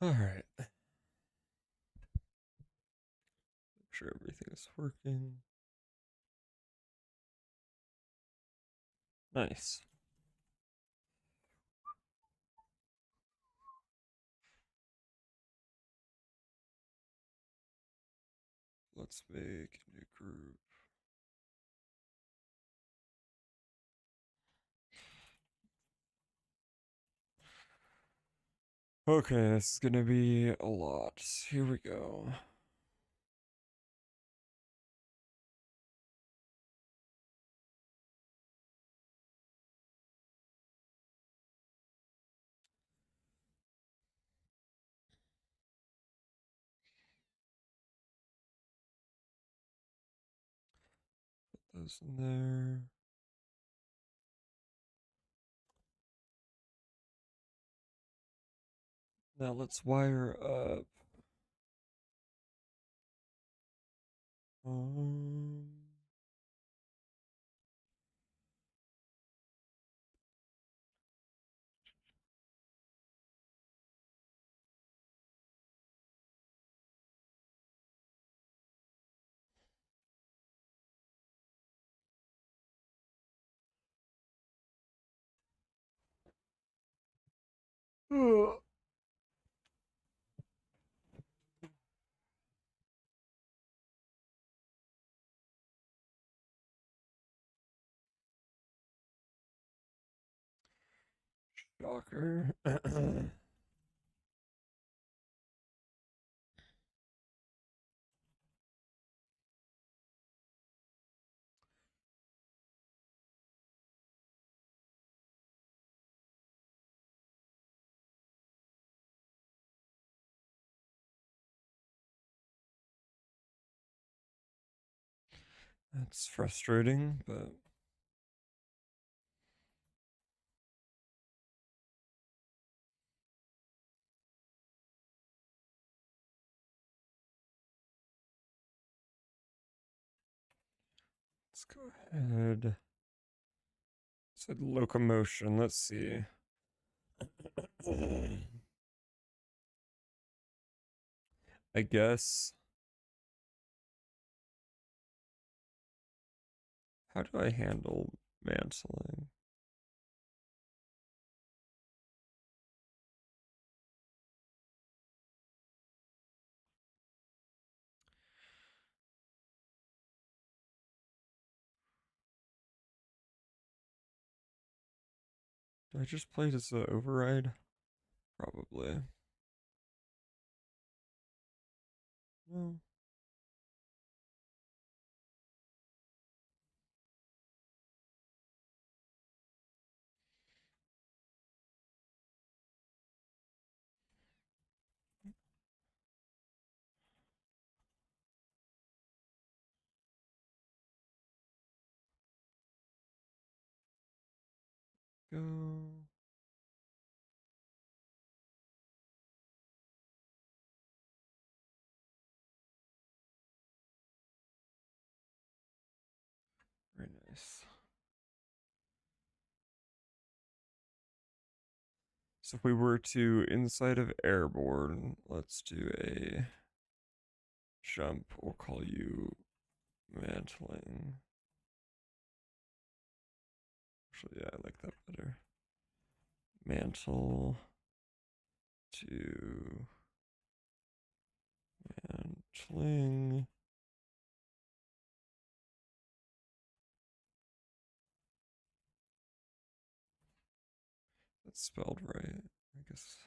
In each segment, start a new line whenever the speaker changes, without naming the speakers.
All right. Make sure everything is working. Nice. Let's make a new group. Okay, this is gonna be a lot. Here we go. Put those in there. Now let's wire up. Um, Shocker. That's frustrating, but let's go ahead. Said locomotion. Let's see. I guess. How do I handle mantling? Do I just play it as an override? Probably. No. Go. Very nice. So if we were to inside of airborne, let's do a jump. We'll call you mantling. Actually, yeah, I like that better. Mantle to mantling. That's spelled right, I guess.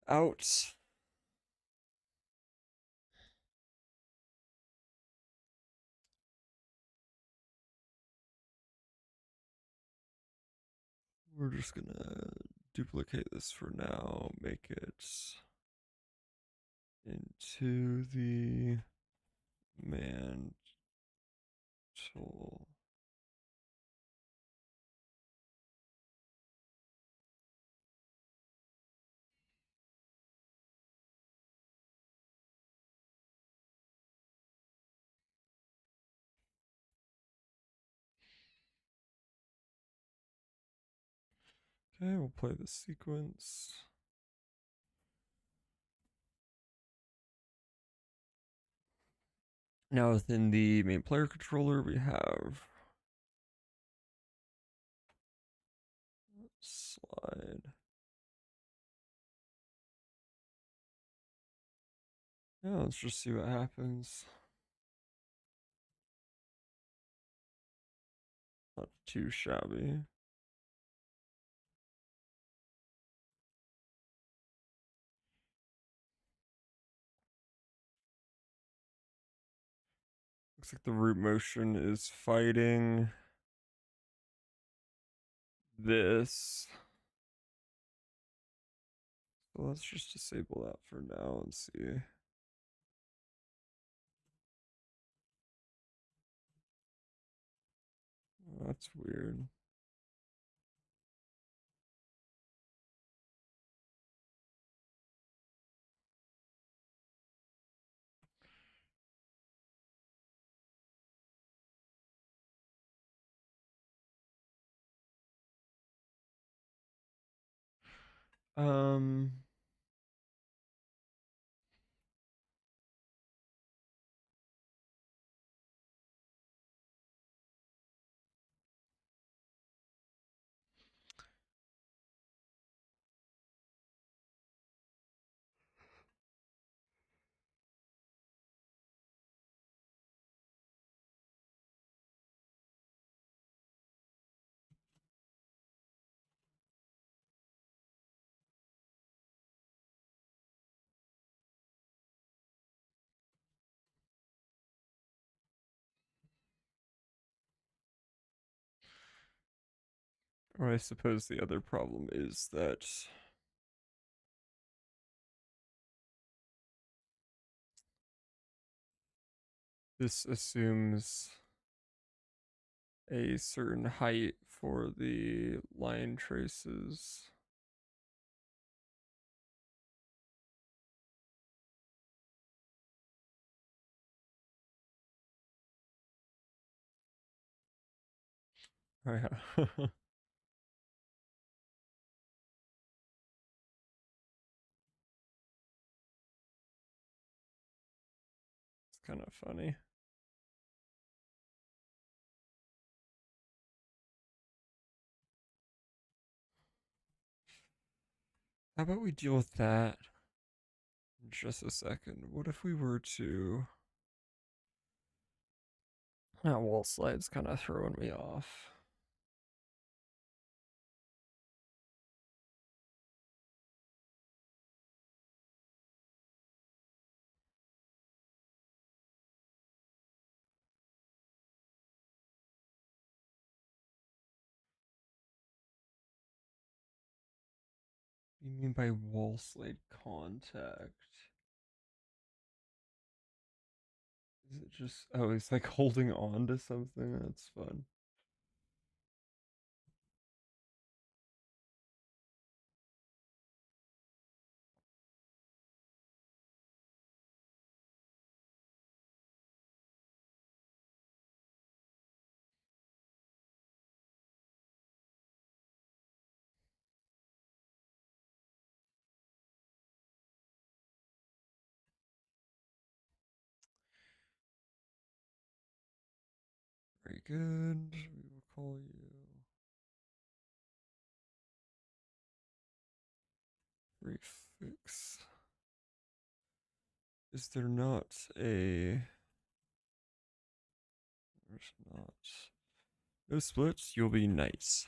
Out. We're just gonna duplicate this for now, make it into the mantle. Okay, we'll play the sequence. Now within the main player controller, we have slide. Yeah, let's just see what happens. Not too shabby. Looks like the root motion is fighting this. So let's just disable that for now and see. Oh, that's weird. Um, or I suppose the other problem is that this assumes a certain height for the line traces. Oh yeah. It's kind of funny. How about we deal with that in just a second? What if we were to... That wall slide's kind of throwing me off. What do you mean by wall slide contact? Is it just... Oh, he's like holding on to something? That's fun. Very good. We will call you prefix. Is there not a... There's not. No splits, you'll be nice.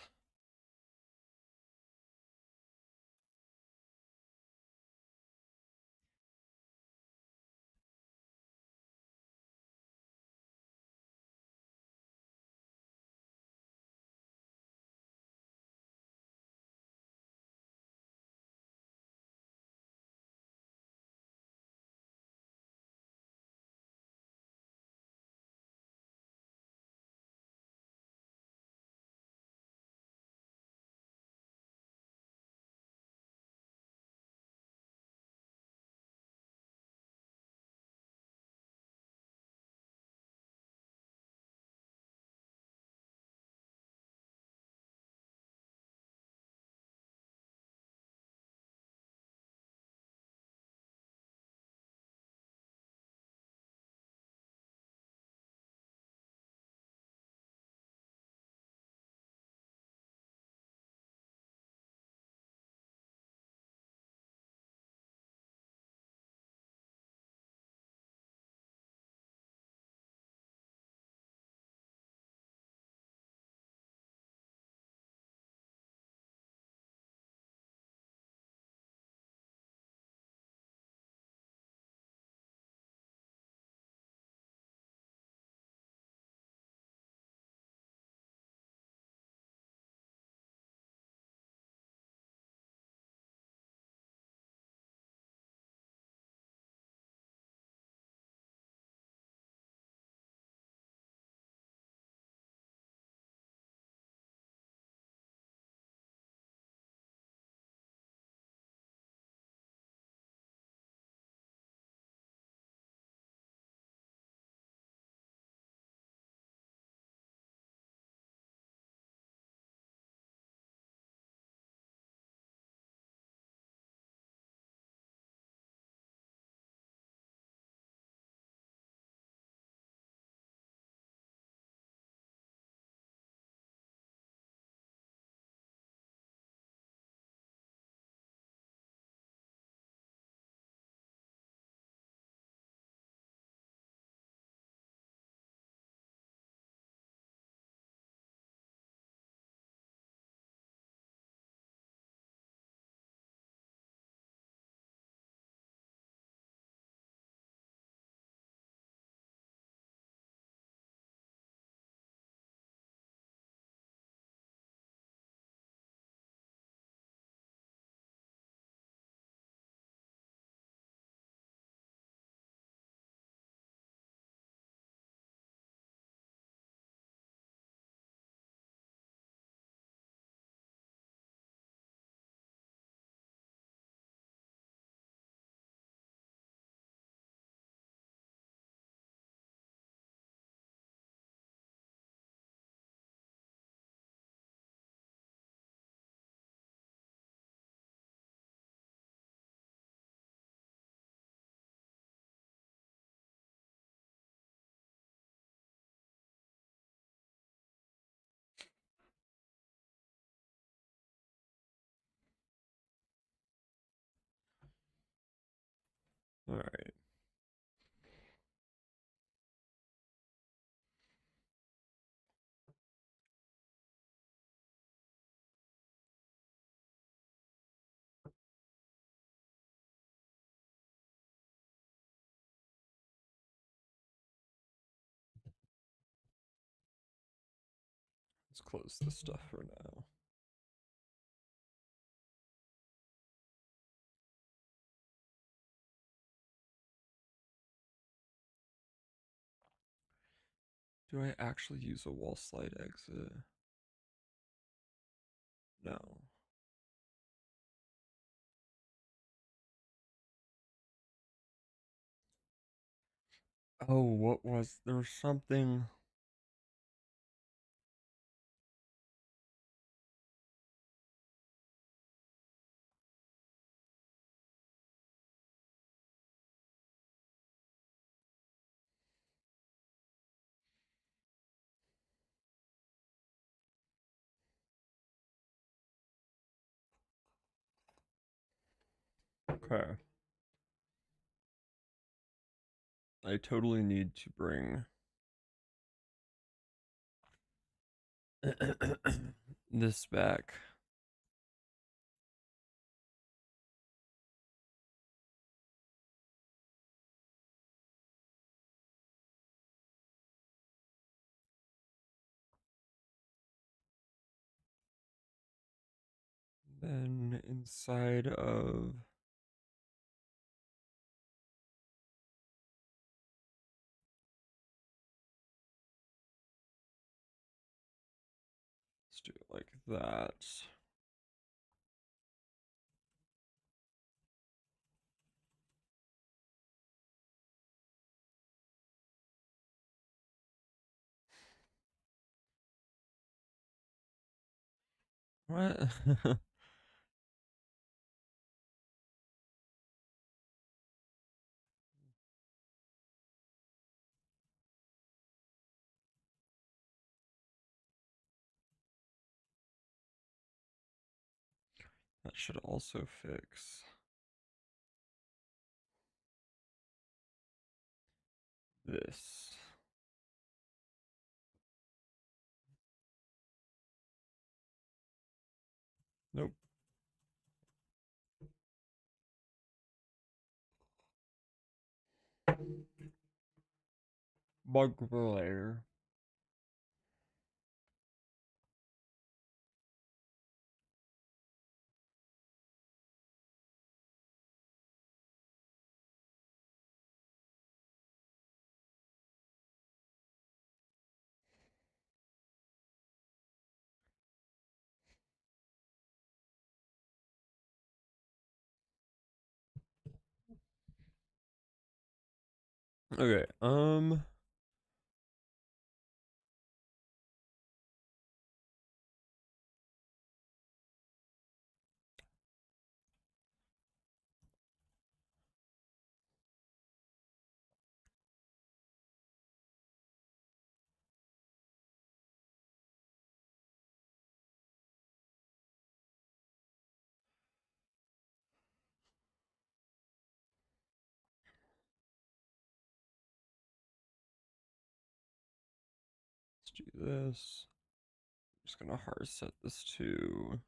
All right. Let's close this stuff for now. Do I actually use a wall slide exit? No. Oh, what was there was something. Okay. I totally need to bring this back. Then inside of let's do it like that. What? That should also fix this. Nope. Bug layer. Okay. Let's do this. I'm just gonna hard set this to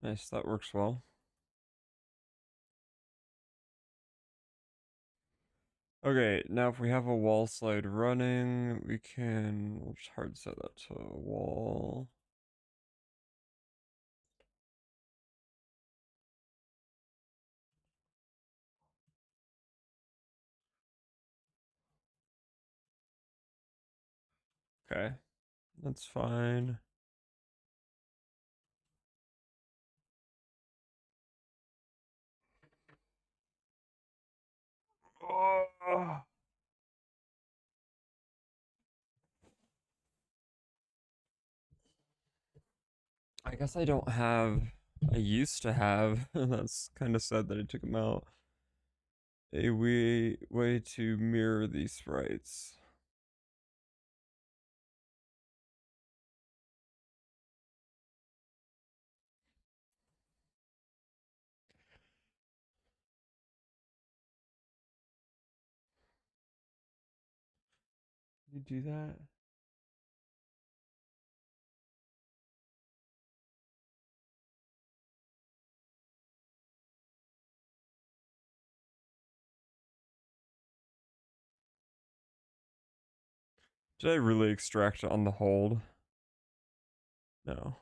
nice, that works well. Okay, now if we have a wall slide running, we'll just hard set that to a wall. Okay, That's fine. Oh. I guess I don't have. I used to have. That's kind of sad that I took them out. A way to mirror these sprites. You do that? Did I really extract on the hold? No.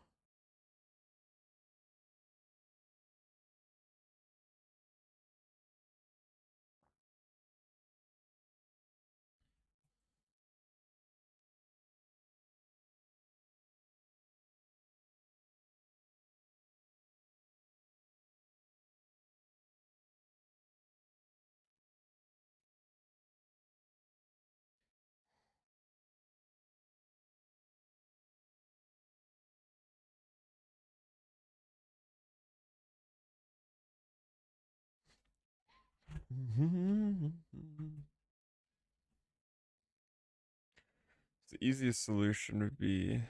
The easiest solution would be.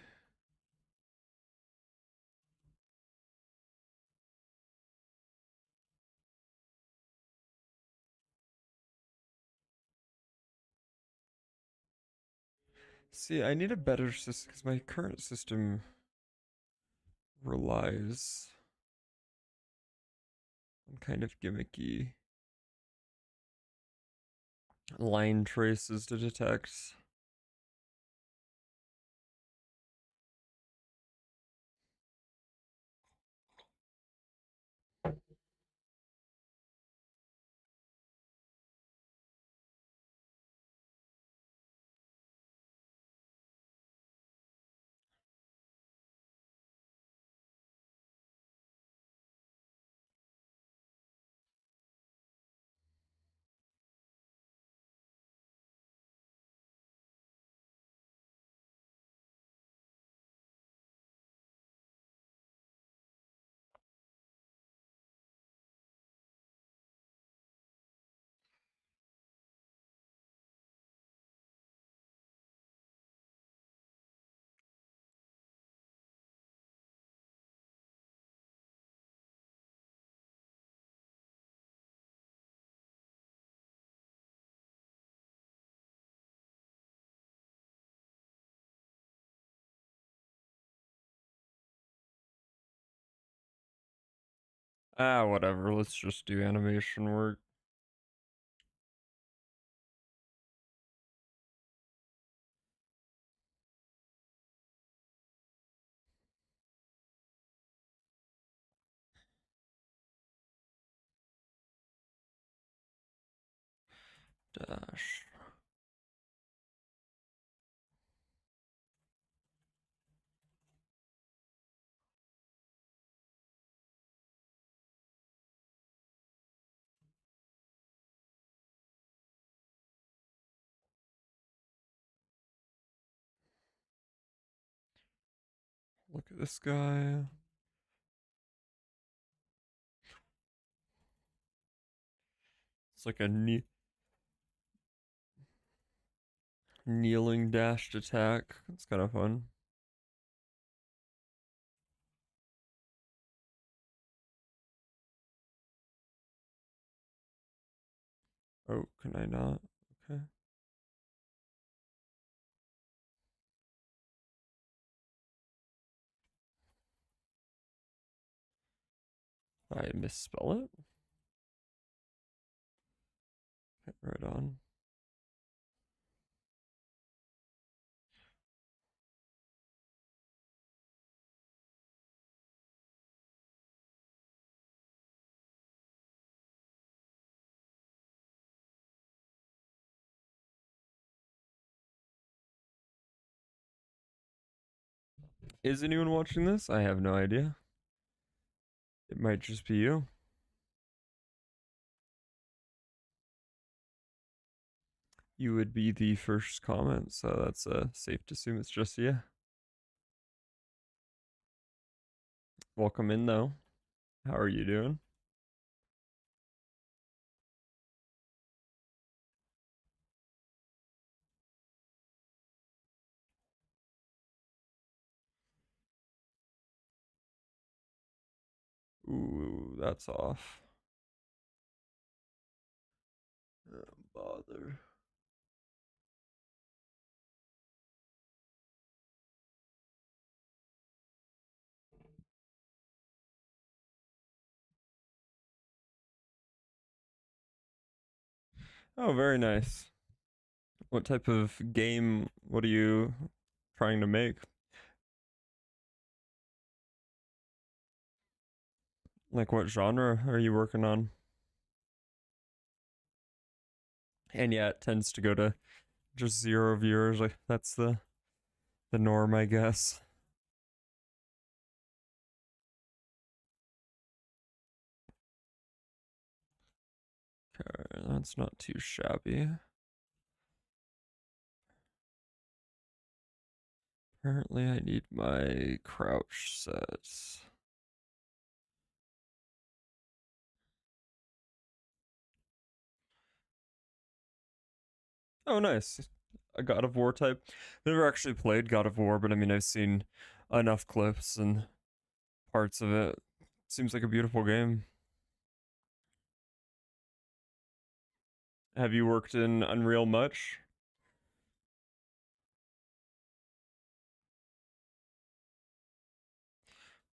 See, I need a better system because my current system relies on kind of gimmicky line traces to detect. Ah, whatever. Let's just do animation work. Dash. Look at this guy. It's like a kneeling dashed attack. It's kind of fun. Oh, can I not? Okay. I misspell it? Okay, right on. Is anyone watching this? I have no idea. It might just be you. You would be the first comment, so that's safe to assume it's just you. Welcome in, though. How are you doing? Ooh, that's off. Bother. Oh, very nice. What type of game? What are you trying to make? Like, what genre are you working on? And yeah, it tends to go to just 0 viewers. Like, that's the norm, I guess. Okay, that's not too shabby. Apparently, I need my crouch set. Oh, nice. A God of War type. Never actually played God of War, but I mean, I've seen enough clips and parts of it. Seems like a beautiful game. Have you worked in Unreal much?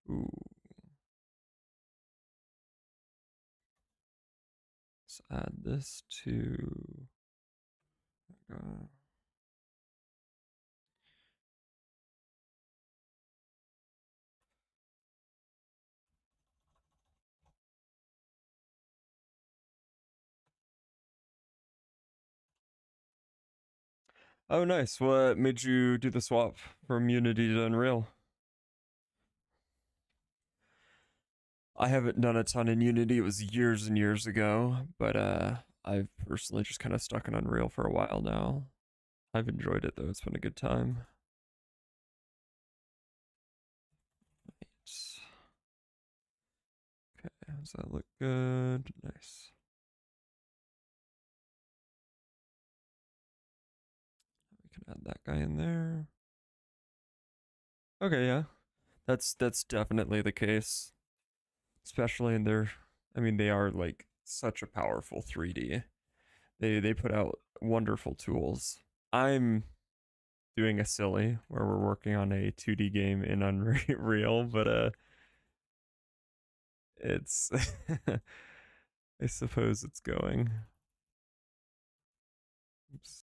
Ooh, let's add this to. Uh, oh, nice. What made you do the swap from Unity to Unreal? I haven't done a ton in Unity. It was years and years ago, but I've personally just kind of stuck in Unreal for a while now. I've enjoyed it though. It's been a good time. Okay, does that look good? Nice. We can add that guy in there. Okay, yeah. That's definitely the case. Especially in their I mean they are like such a powerful 3D. They put out wonderful tools. I'm doing a silly where we're working on a 2D game in Unreal, but it's I suppose it's going. Oops.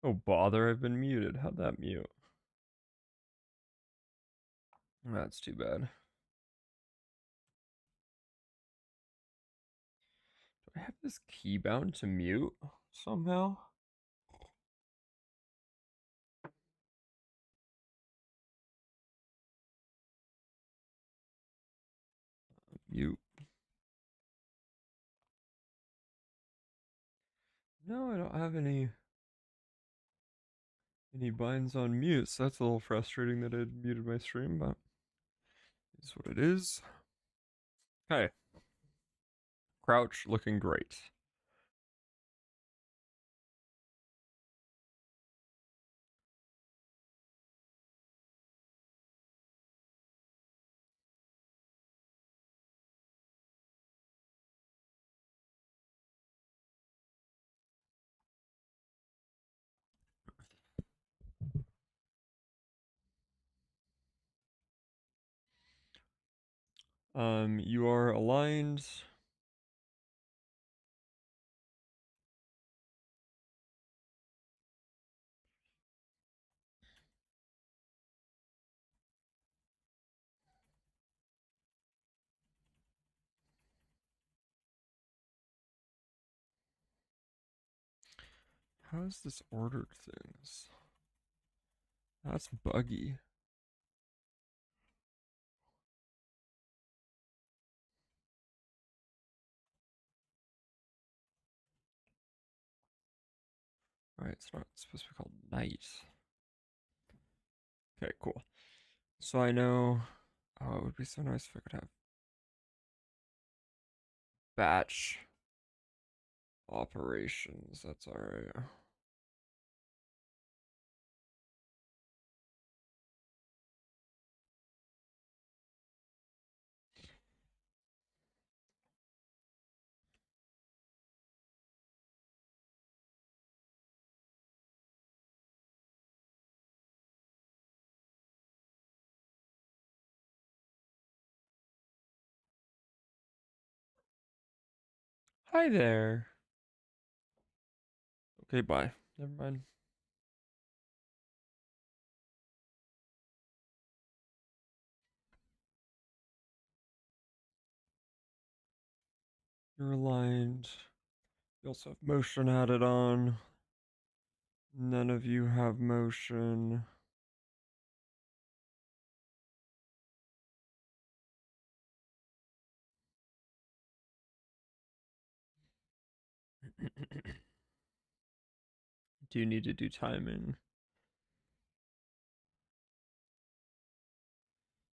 Oh bother, I've been muted. How'd that mute? That's too bad. Do I have this key bound to mute somehow? Mute. No, I don't have any binds on mute, so that's a little frustrating that it muted my stream, but it's what it is. Okay. Crouch looking great. You are aligned. How is this ordered things? That's buggy. Alright, it's not supposed to be called night. Okay, cool. So I know. Oh, it would be so nice if I could have batch operations. That's alright. Hi there. Okay, bye. Never mind. You're aligned. You also have motion added on. None of you have motion. Do you need to do timing?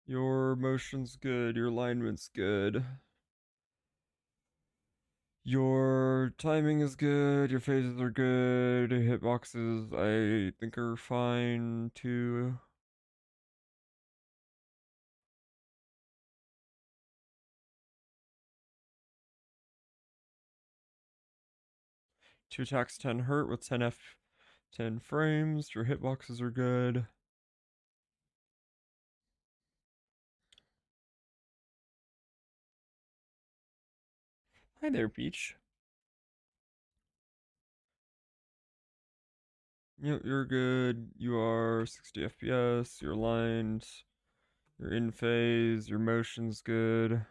Your motion's good. Your alignment's good. Your timing is good. Your phases are good. Hitboxes, I think, are fine too. Two attacks, 10 hurt with 10 frames. Your hitboxes are good. Hi there, Peach. Yep, you're good. You are 60 FPS. You're aligned. You're in phase. Your motion's good.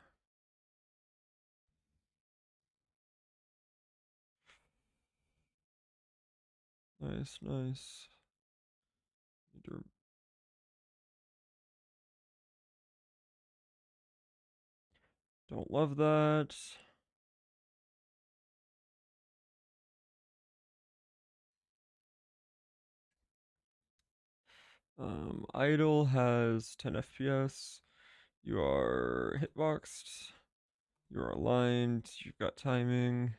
Nice, nice. Don't love that. Idle has 10 FPS. You are hitboxed. You are aligned. You've got timing.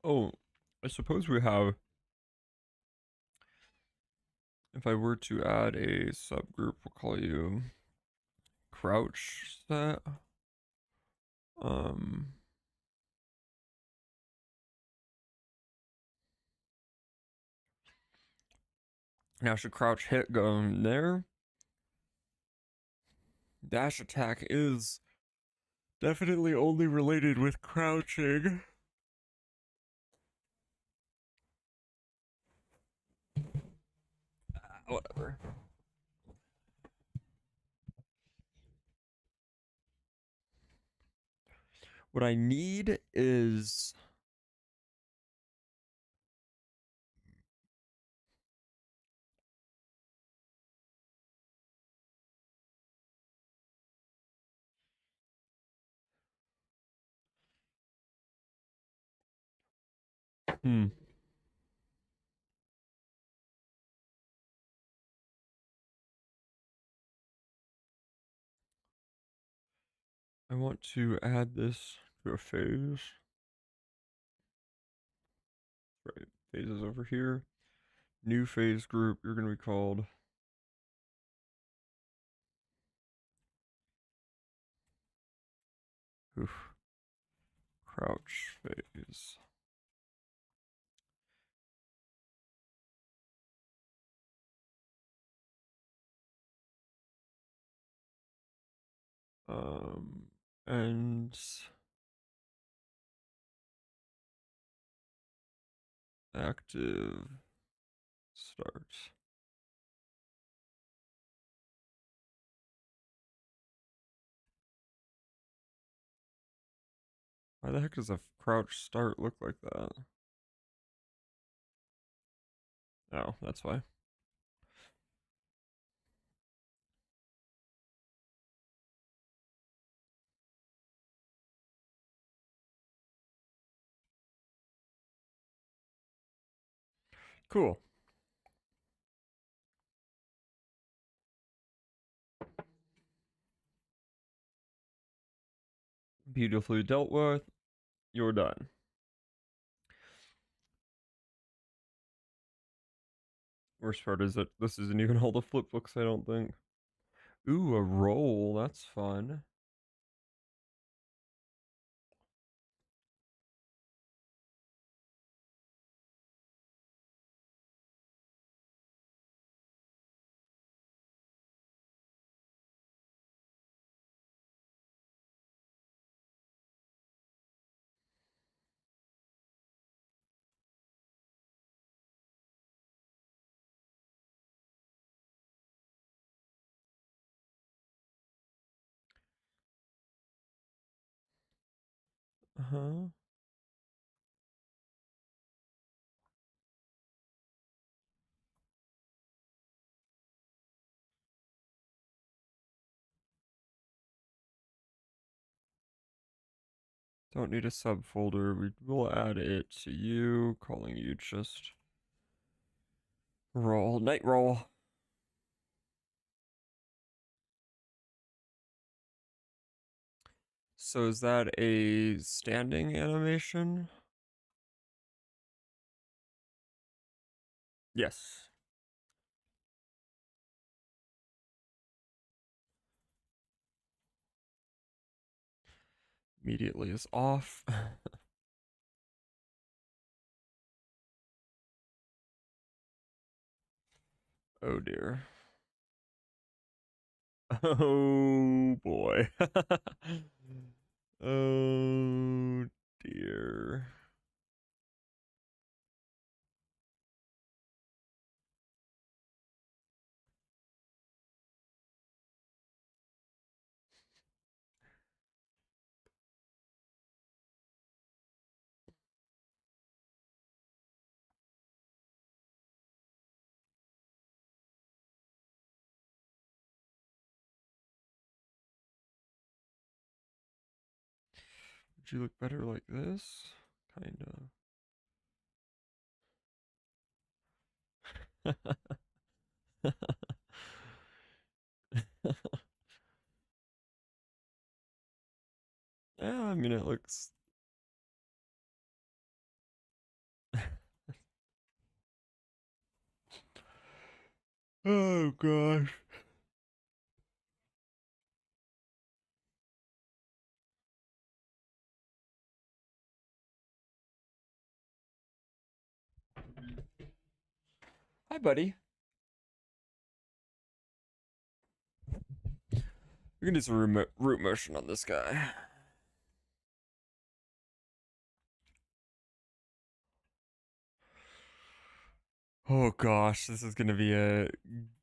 Oh, I suppose we have. If I were to add a subgroup, we'll call you Crouch Set. Um, Now should crouch hit go in there? Dash attack is definitely only related with crouching. Whatever. What I need is hmm. I want to add this to a phase. Right, phases over here. New phase group. You're gonna be called. Oof. Crouch phase. And active start. Why the heck does a crouch start look like that? Oh, that's why. Cool. Beautifully dealt with. You're done. Worst part is that this isn't even all the flip books, I don't think. Ooh, a roll. That's fun. Uh-huh. Don't need a subfolder. We will add it to you, calling you just roll. Night roll. So is that a standing animation? Yes. Immediately is off. Oh dear. Oh boy. Oh dear. Would you look better like this? Kinda. Yeah, I mean it looks. Oh gosh. Hi, buddy. We can do some root motion on this guy. Oh gosh, this is gonna be a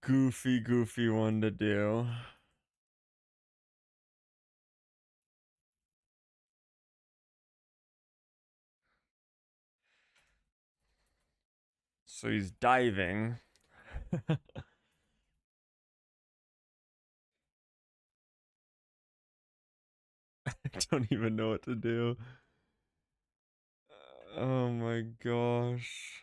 goofy one to do. So he's diving. I don't even know what to do. Oh my gosh.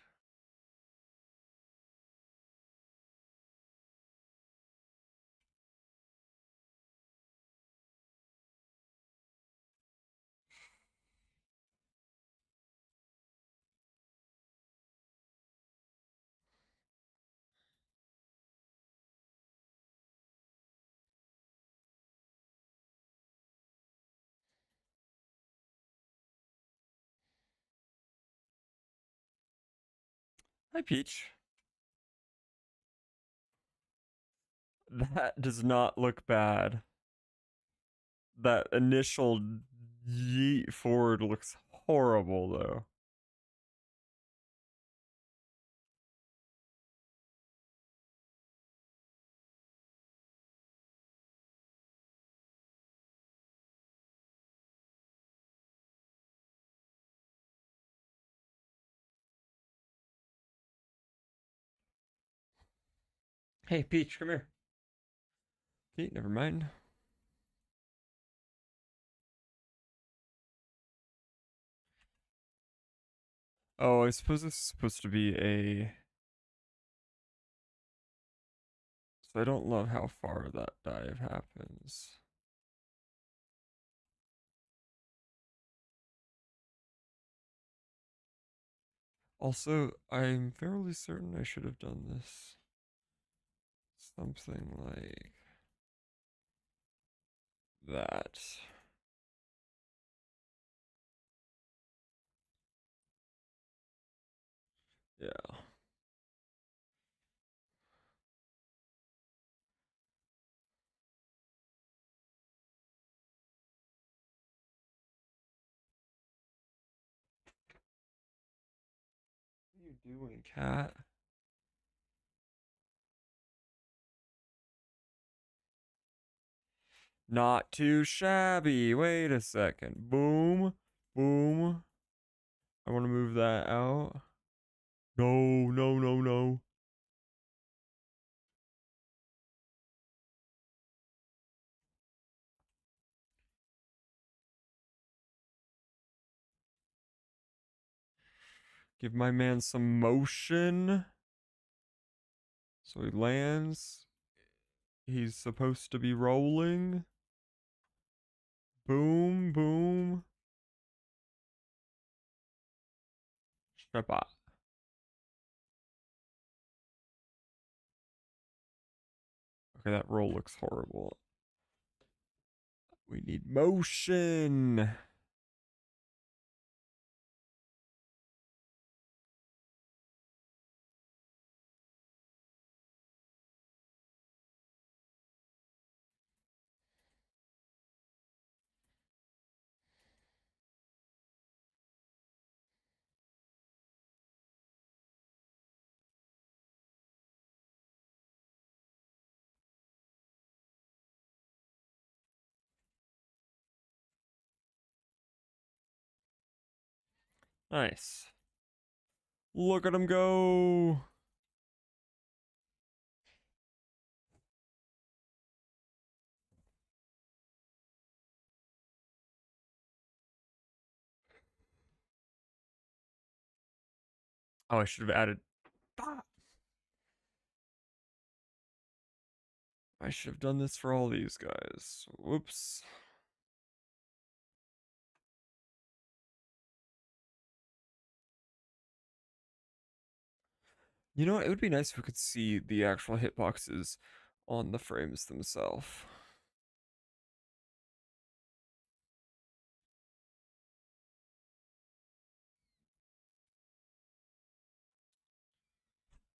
Hi, Peach. That does not look bad. That initial yeet forward looks horrible, though. Hey, Peach, come here. Okay, never mind. Oh, I suppose this is supposed to be a... So I don't love how far that dive happens. Also, I'm fairly certain I should have done this. Something like that. Yeah. What are you doing, cat? Not too shabby. Wait a second. Boom. Boom. I want to move that out. No, no, no, no. Give my man some motion. So he lands. He's supposed to be rolling. Boom, boom. Strapa. Okay, that roll looks horrible. We need motion. Nice. Look at him go. Oh, I should have added. I should have done this for all these guys. Whoops. You know what? It would be nice if we could see the actual hitboxes on the frames themselves.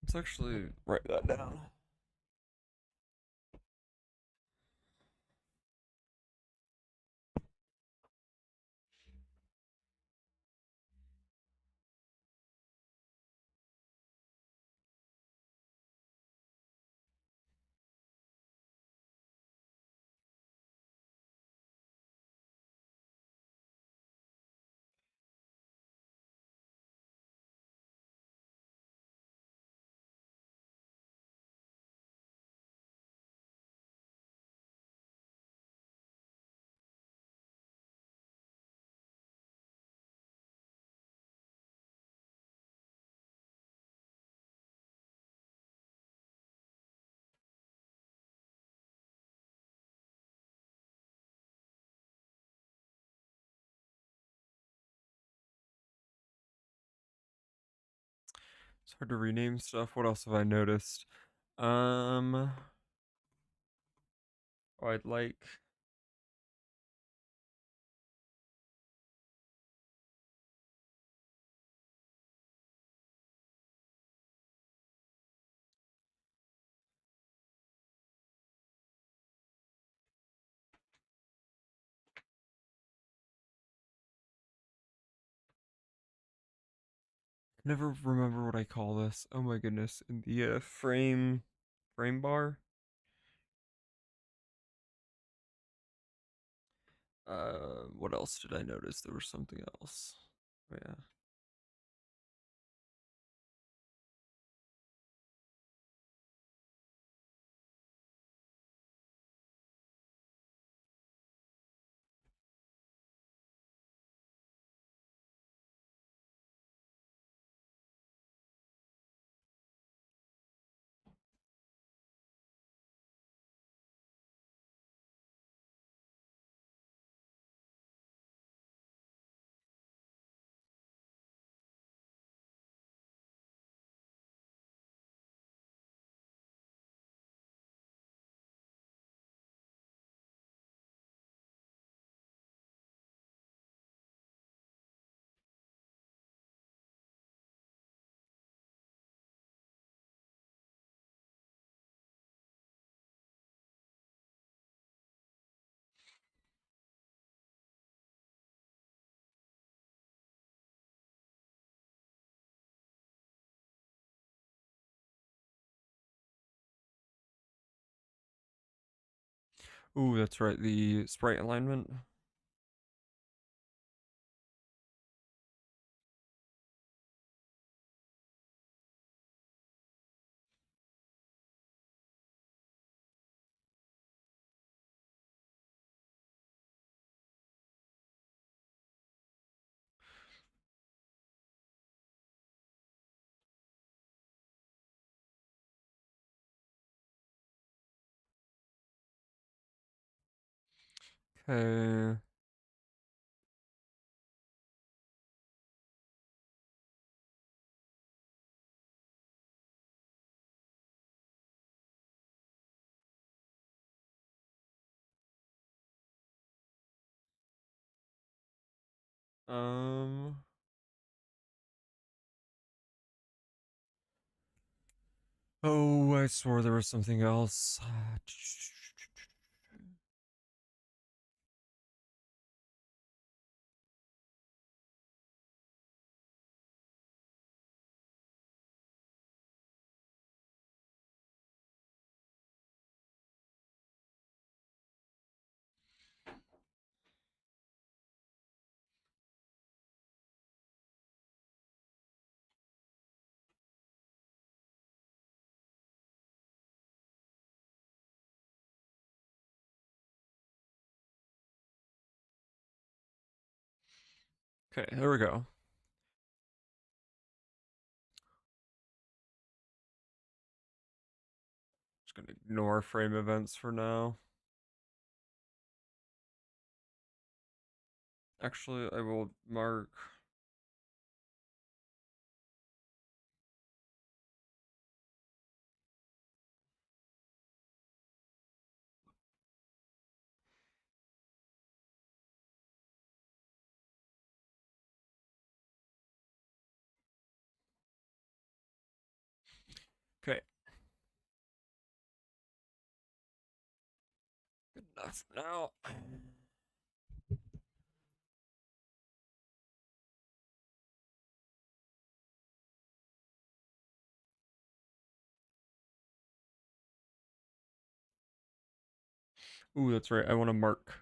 Let's actually write that down. It's hard to rename stuff. What else have I noticed? Um, oh, I'd like. Never remember what I call this. Oh my goodness. In the frame bar. What else did I notice? There was something else. Oh yeah. Ooh, that's right. The sprite alignment. Okay. Um. Oh, I swore there was something else. Okay, there we go. Just gonna ignore frame events for now. Actually, I will mark. Okay, good enough now. Ooh, that's right. I want to mark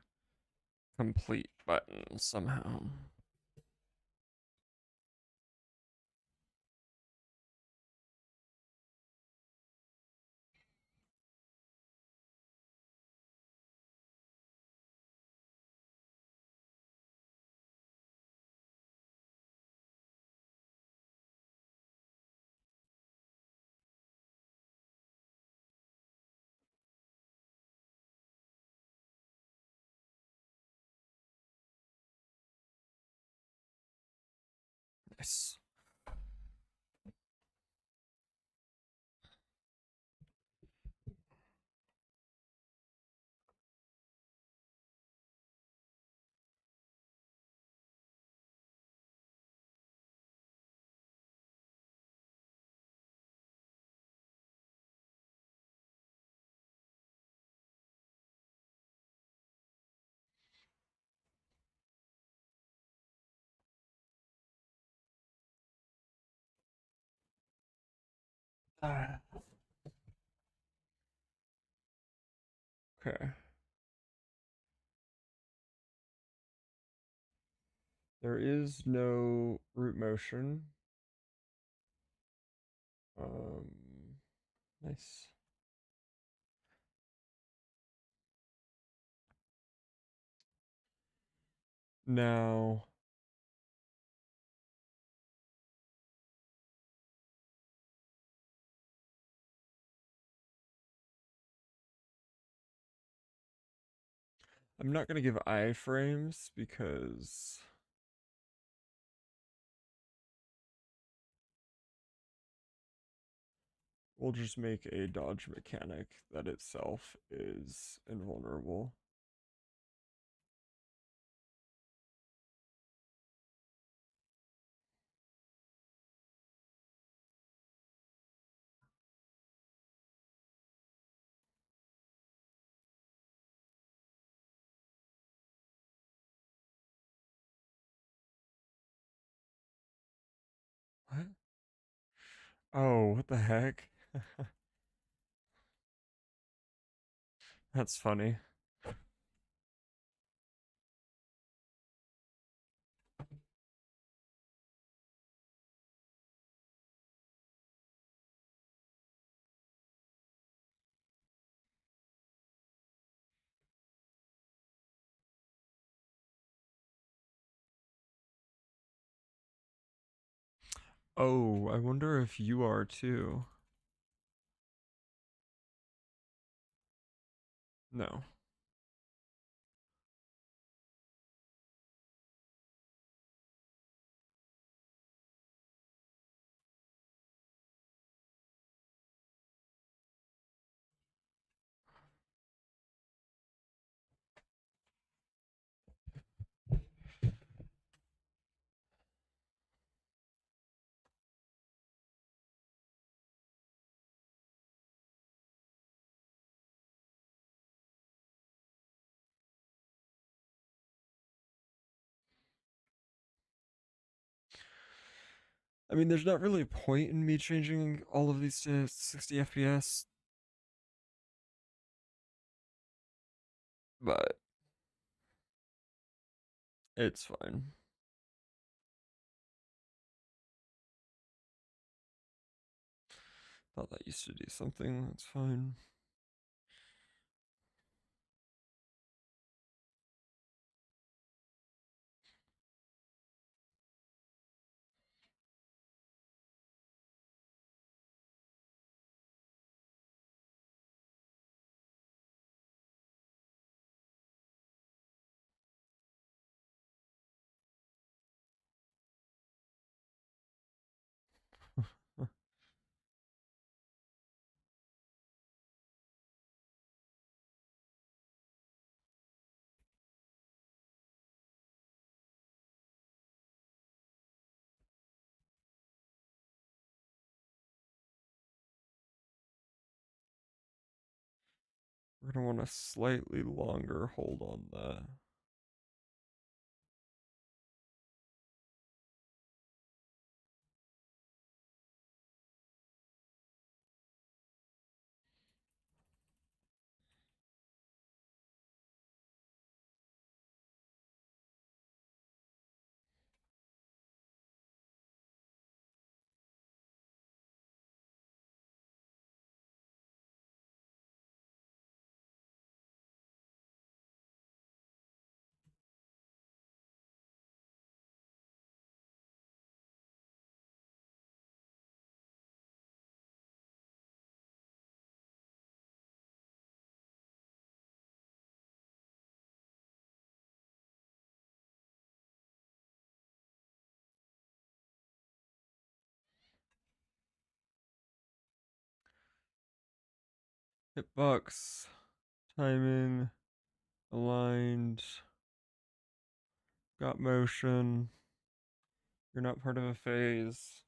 complete button somehow. Nice. Okay. There is no root motion. Um, nice. Now, I'm not going to give iframes because we'll just make a dodge mechanic that itself is invulnerable. What? Oh, what the heck? That's funny. Oh, I wonder if you are too. No. I mean, there's not really a point in me changing all of these to 60 FPS, but it's fine. Thought that used to do something. That's fine. We're gonna want a slightly longer hold on that. Hitbox, timing, aligned, got motion. You're not part of a phase.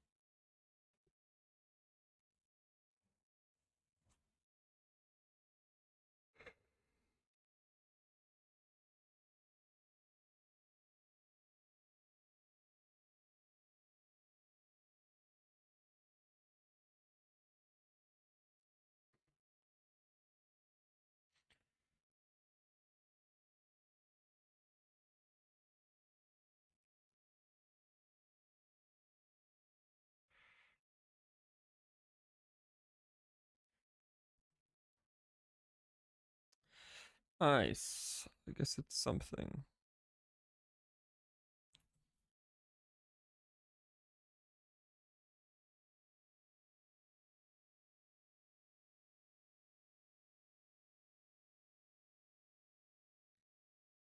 Nice. I guess it's something.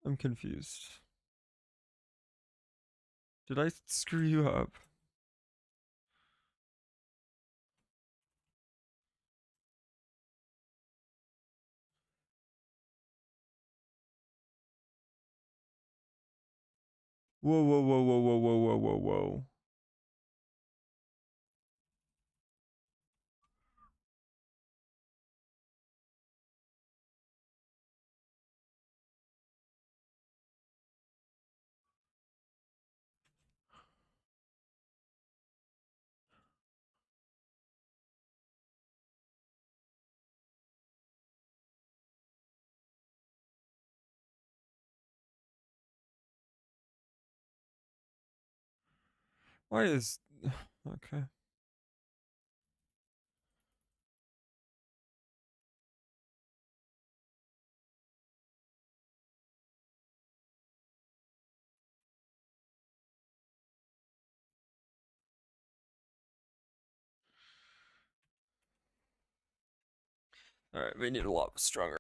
I'm confused. Did I screw you up? Whoa, whoa, whoa, whoa, whoa, whoa, whoa, whoa, whoa. Why is... Okay. Alright, we need a lot stronger.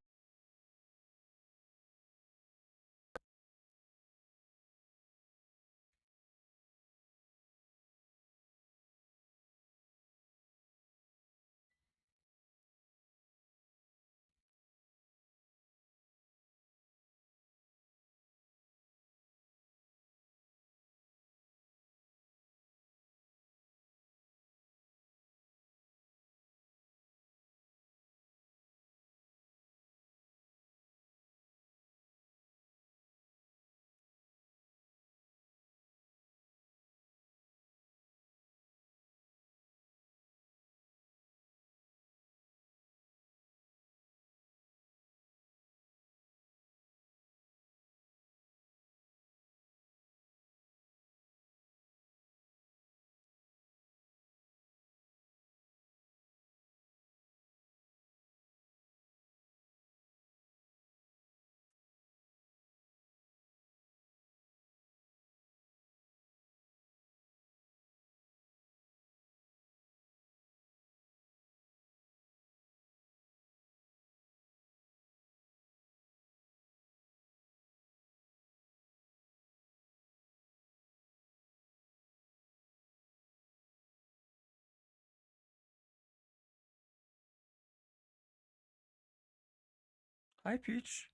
Hi, Peach.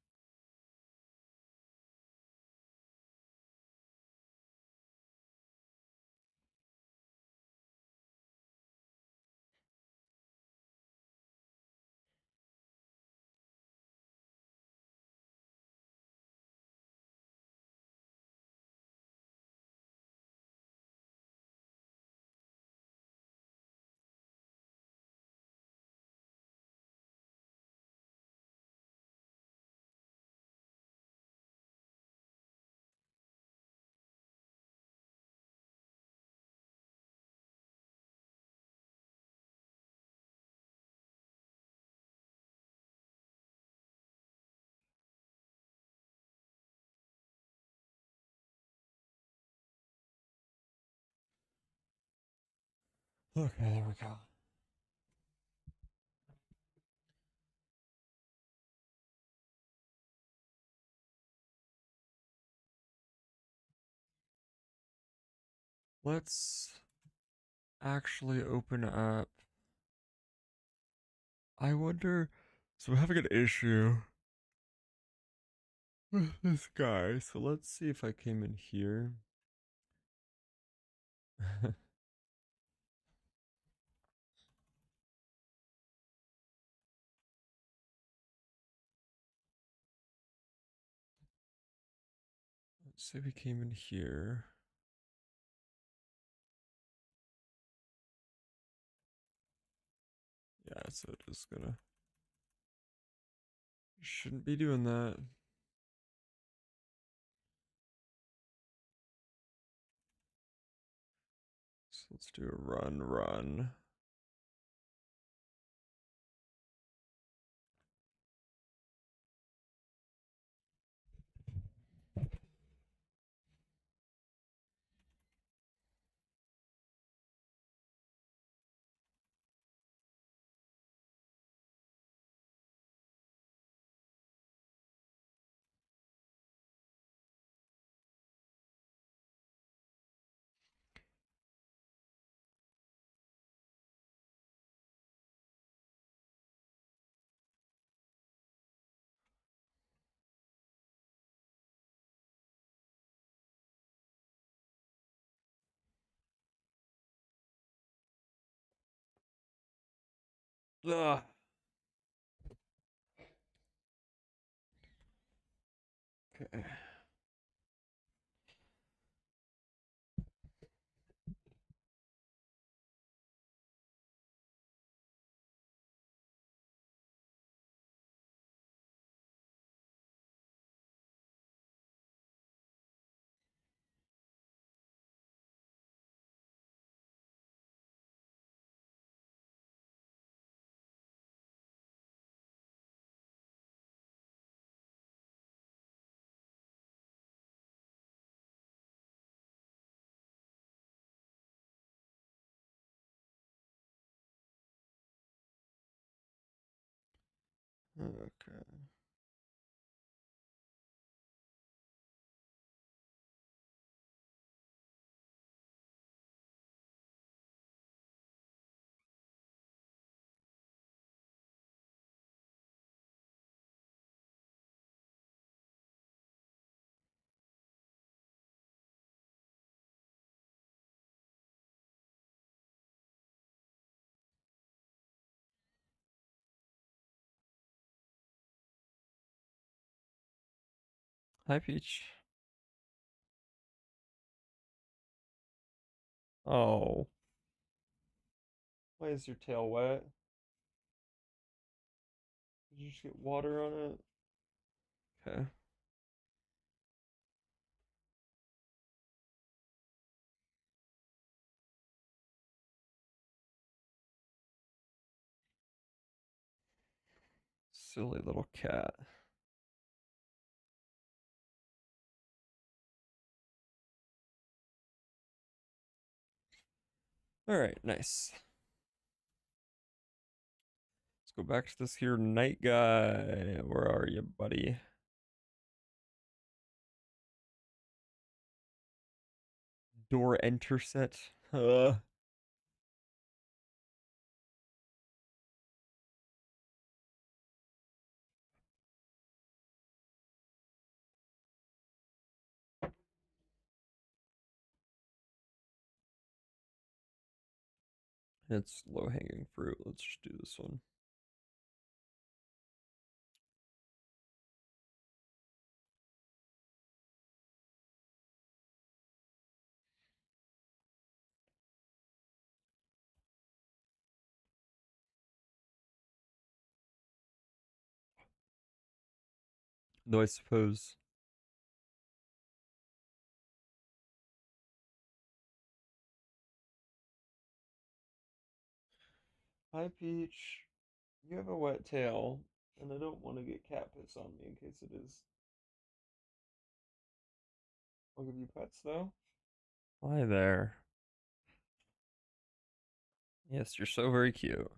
Okay, there we go. Let's actually open up. I wonder. So we're having an issue with this guy. So let's see if I came in here. Let's say we came in here. Yeah, so just gonna. Shouldn't be doing that. So let's do a run, run. Ugh. Okay. Okay. Hi, Peach. Oh, why is your tail wet? Did you just get water on it? Okay. Silly little cat. All right, nice. Let's go back to this here night guy. Where are you, buddy? Door enter set. It's low hanging fruit. Let's just do this one. Though I suppose. Hi, Peach. You have a wet tail, and I don't want to get cat piss on me in case it is. I'll give you pets though. Hi there. Yes, you're so very cute.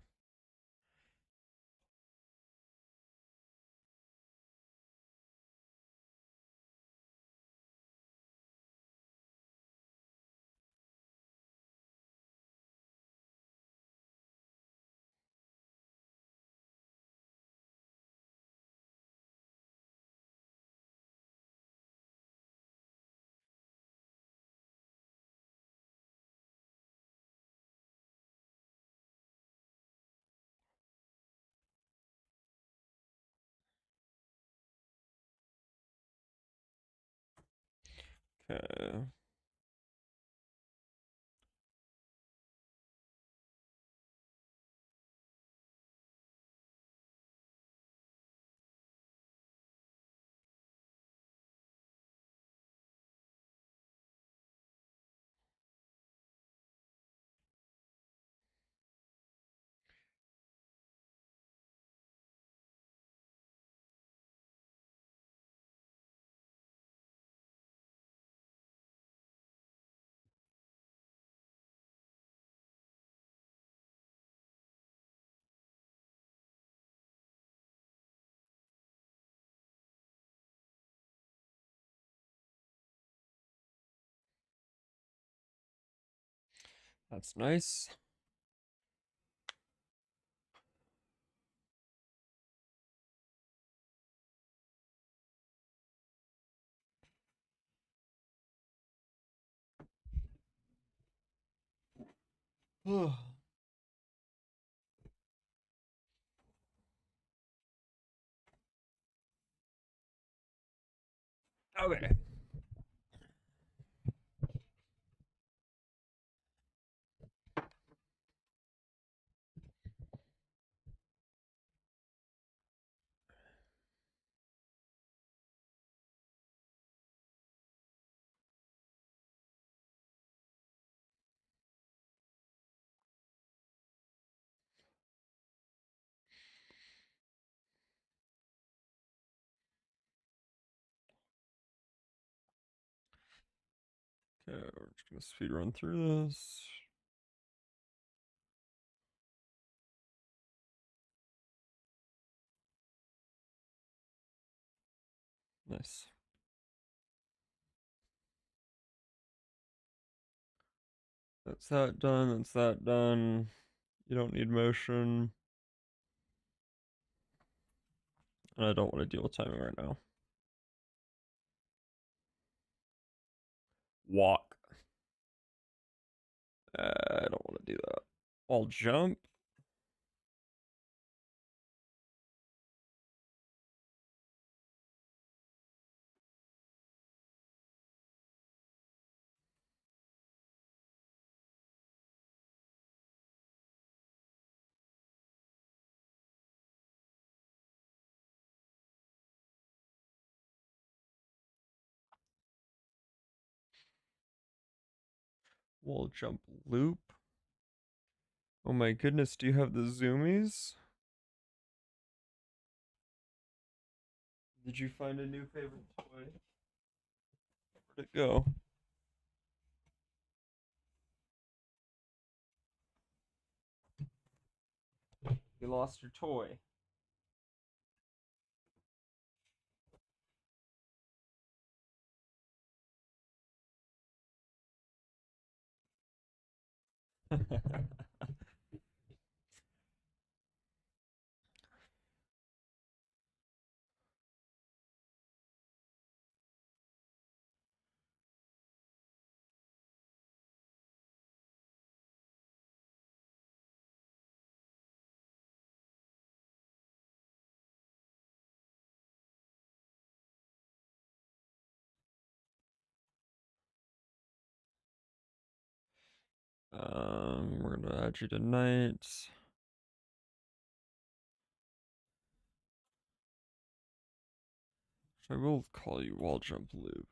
Okay. That's nice. Okay. Okay, we're just gonna speed run through this. Nice. That's that done. That's that done. You don't need motion. And I don't want to deal with timing right now. Walk. I don't want to do that. I'll jump. Wall jump loop. Oh my goodness, do you have the zoomies? Did you find a new favorite toy? Where'd it go? You lost your toy. We're gonna add you tonight. I will call you wall jump loop.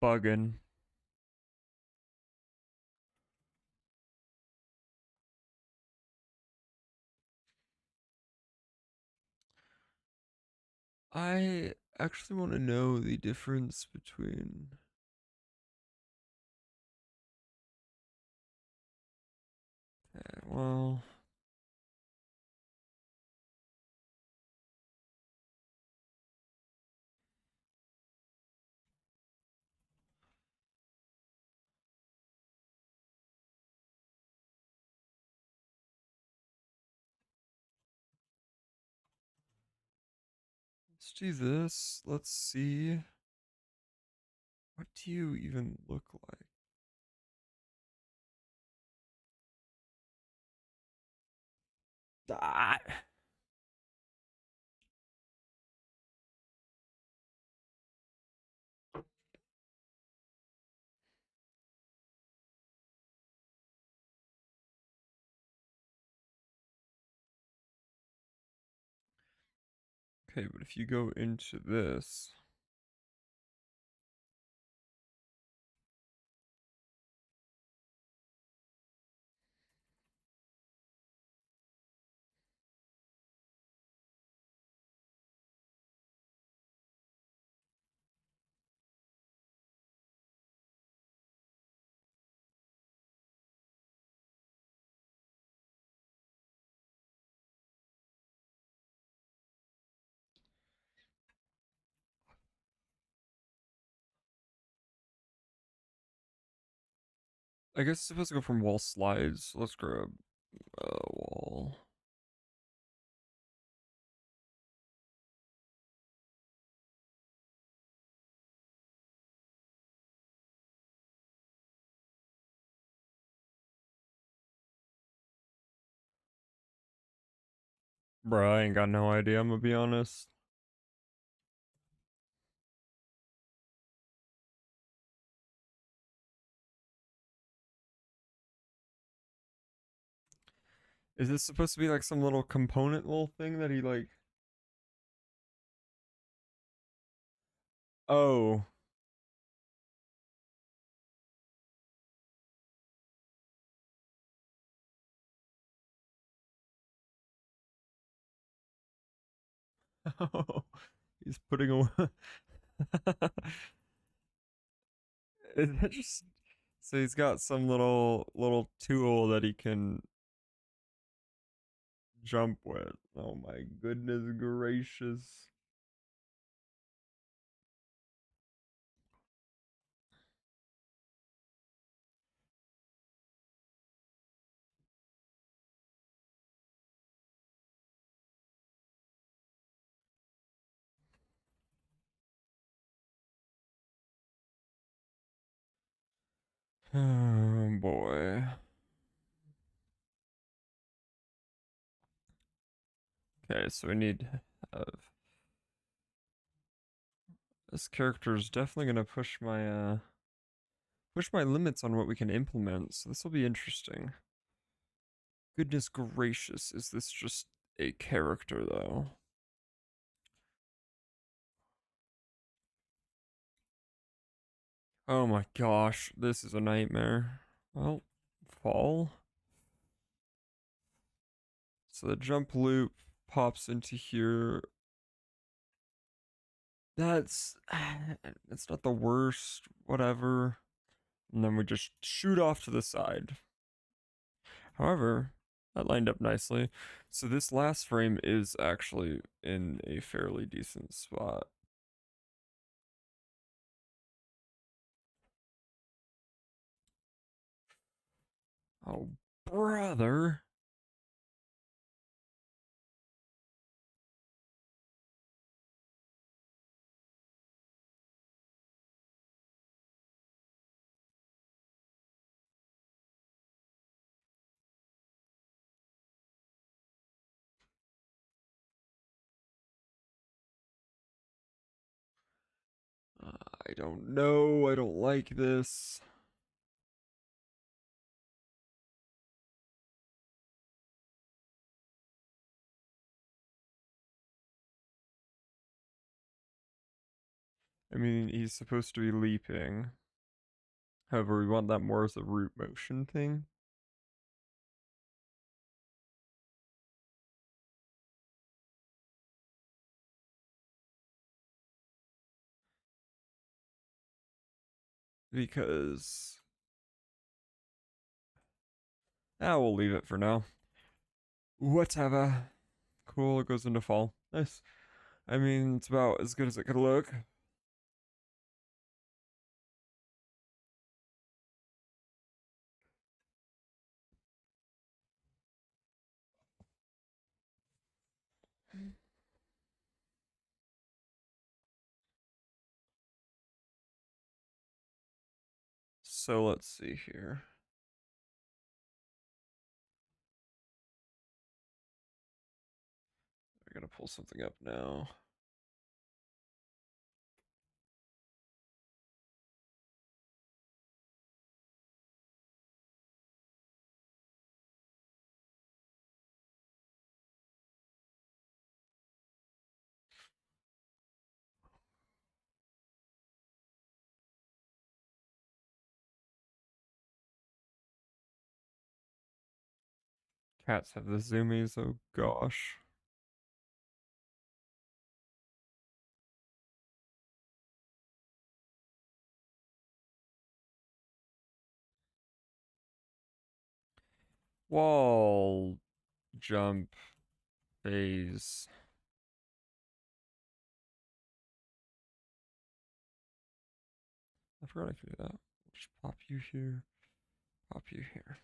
Buggin. I actually want to know the difference between. Okay, well, let's do this. Let's see. What do you even look like? Ah. Okay, but if you go into this, I guess it's supposed to go from wall slides. Let's grab wall. Bruh, I ain't got no idea, I'm gonna be honest. Is this supposed to be like some little component little thing that he like... Oh. He's putting away... Is that just... So he's got some little tool that he can jump with. Oh my goodness gracious. Oh boy. Okay, so we need this character is definitely gonna push my limits on what we can implement, so this will be interesting. Goodness gracious, is this just a character though? Oh my gosh, this is a nightmare. Well, fall. So the jump loop pops into here. That's it's not the worst, whatever. And then we just shoot off to the side. However, that lined up nicely. So this last frame is actually in a fairly decent spot. Oh, brother. I don't know. I don't like this. I mean, he's supposed to be leaping. However, we want that more as a root motion thing. Because... we'll leave it for now. Whatever. Cool, it goes into fall. Nice. I mean, it's about as good as it could look. So let's see here. I gotta pull something up now. Cats have the zoomies, oh gosh. Wall jump phase. I forgot I could do that. Just pop you here. Pop you here.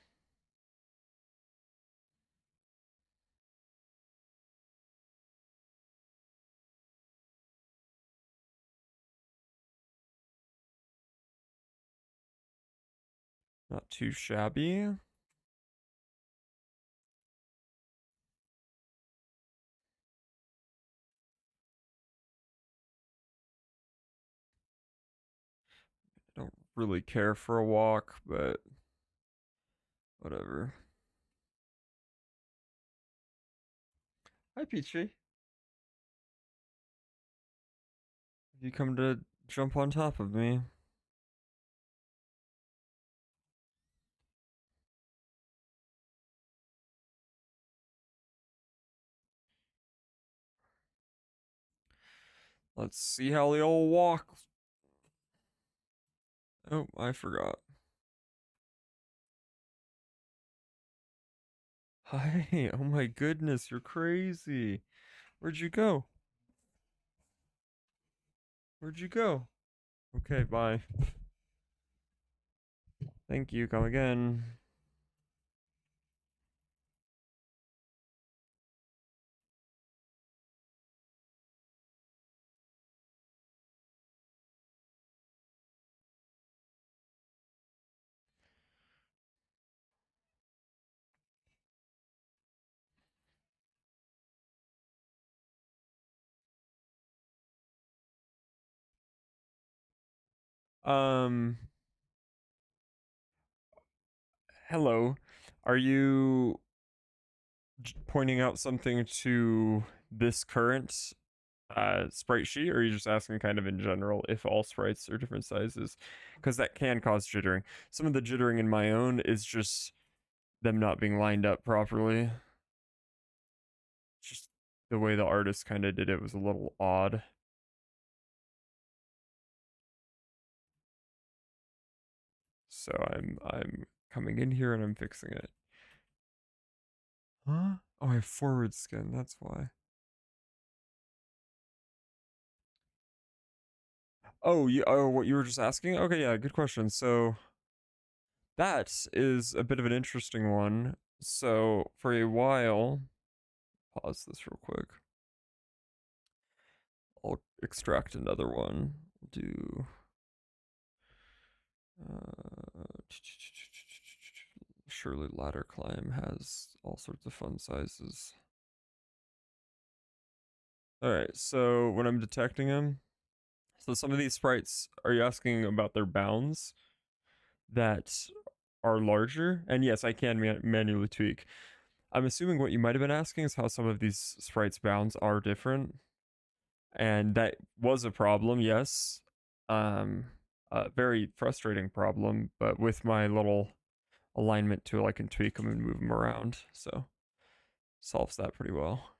Not too shabby. I don't really care for a walk, but whatever. Hi, Peachy. Have you come to jump on top of me? Let's see how the old walk. Oh, I forgot. Hi. Oh my goodness, you're crazy. Where'd you go? Where'd you go? Okay, bye. Thank you. Come again. Um, hello. Are you pointing out something to this current sprite sheet, or are you just asking kind of in general if all sprites are different sizes? Because that can cause jittering. Some of the jittering in my own is just them not being lined up properly. Just the way the artist kind of did it was a little odd. So I'm coming in here and I'm fixing it. Huh? Oh, I have forward skin. That's why. Oh, you. Oh, what you were just asking? Okay, yeah, good question. So that is a bit of an interesting one. So for a while, pause this real quick. I'll extract another one. Do surely ladder climb has all sorts of fun sizes. All right, so when I'm detecting them, so some of these sprites, are you asking about their bounds that are larger? And yes, I can manually tweak. I'm assuming what you might have been asking is how some of these sprites bounds are different, and that was a problem. Yes, a very frustrating problem. But with my little alignment tool, I can tweak them and move them around, so solves that pretty well.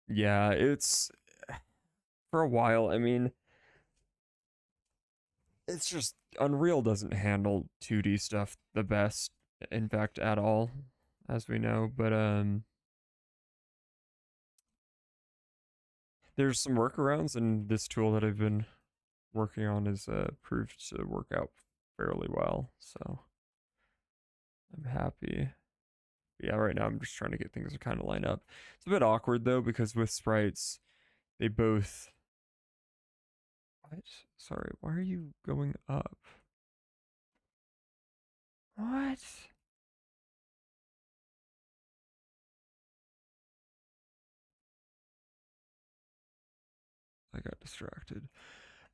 Yeah, it's for a while. I mean, it's just Unreal doesn't handle 2D stuff the best, in fact, at all, as we know. But there's some workarounds, and this tool that I've been working on is proved to work out fairly well. So I'm happy. But yeah, right now I'm just trying to get things to kind of line up. It's a bit awkward though because with sprites, they both. What? Sorry, why are you going up? What? I got distracted.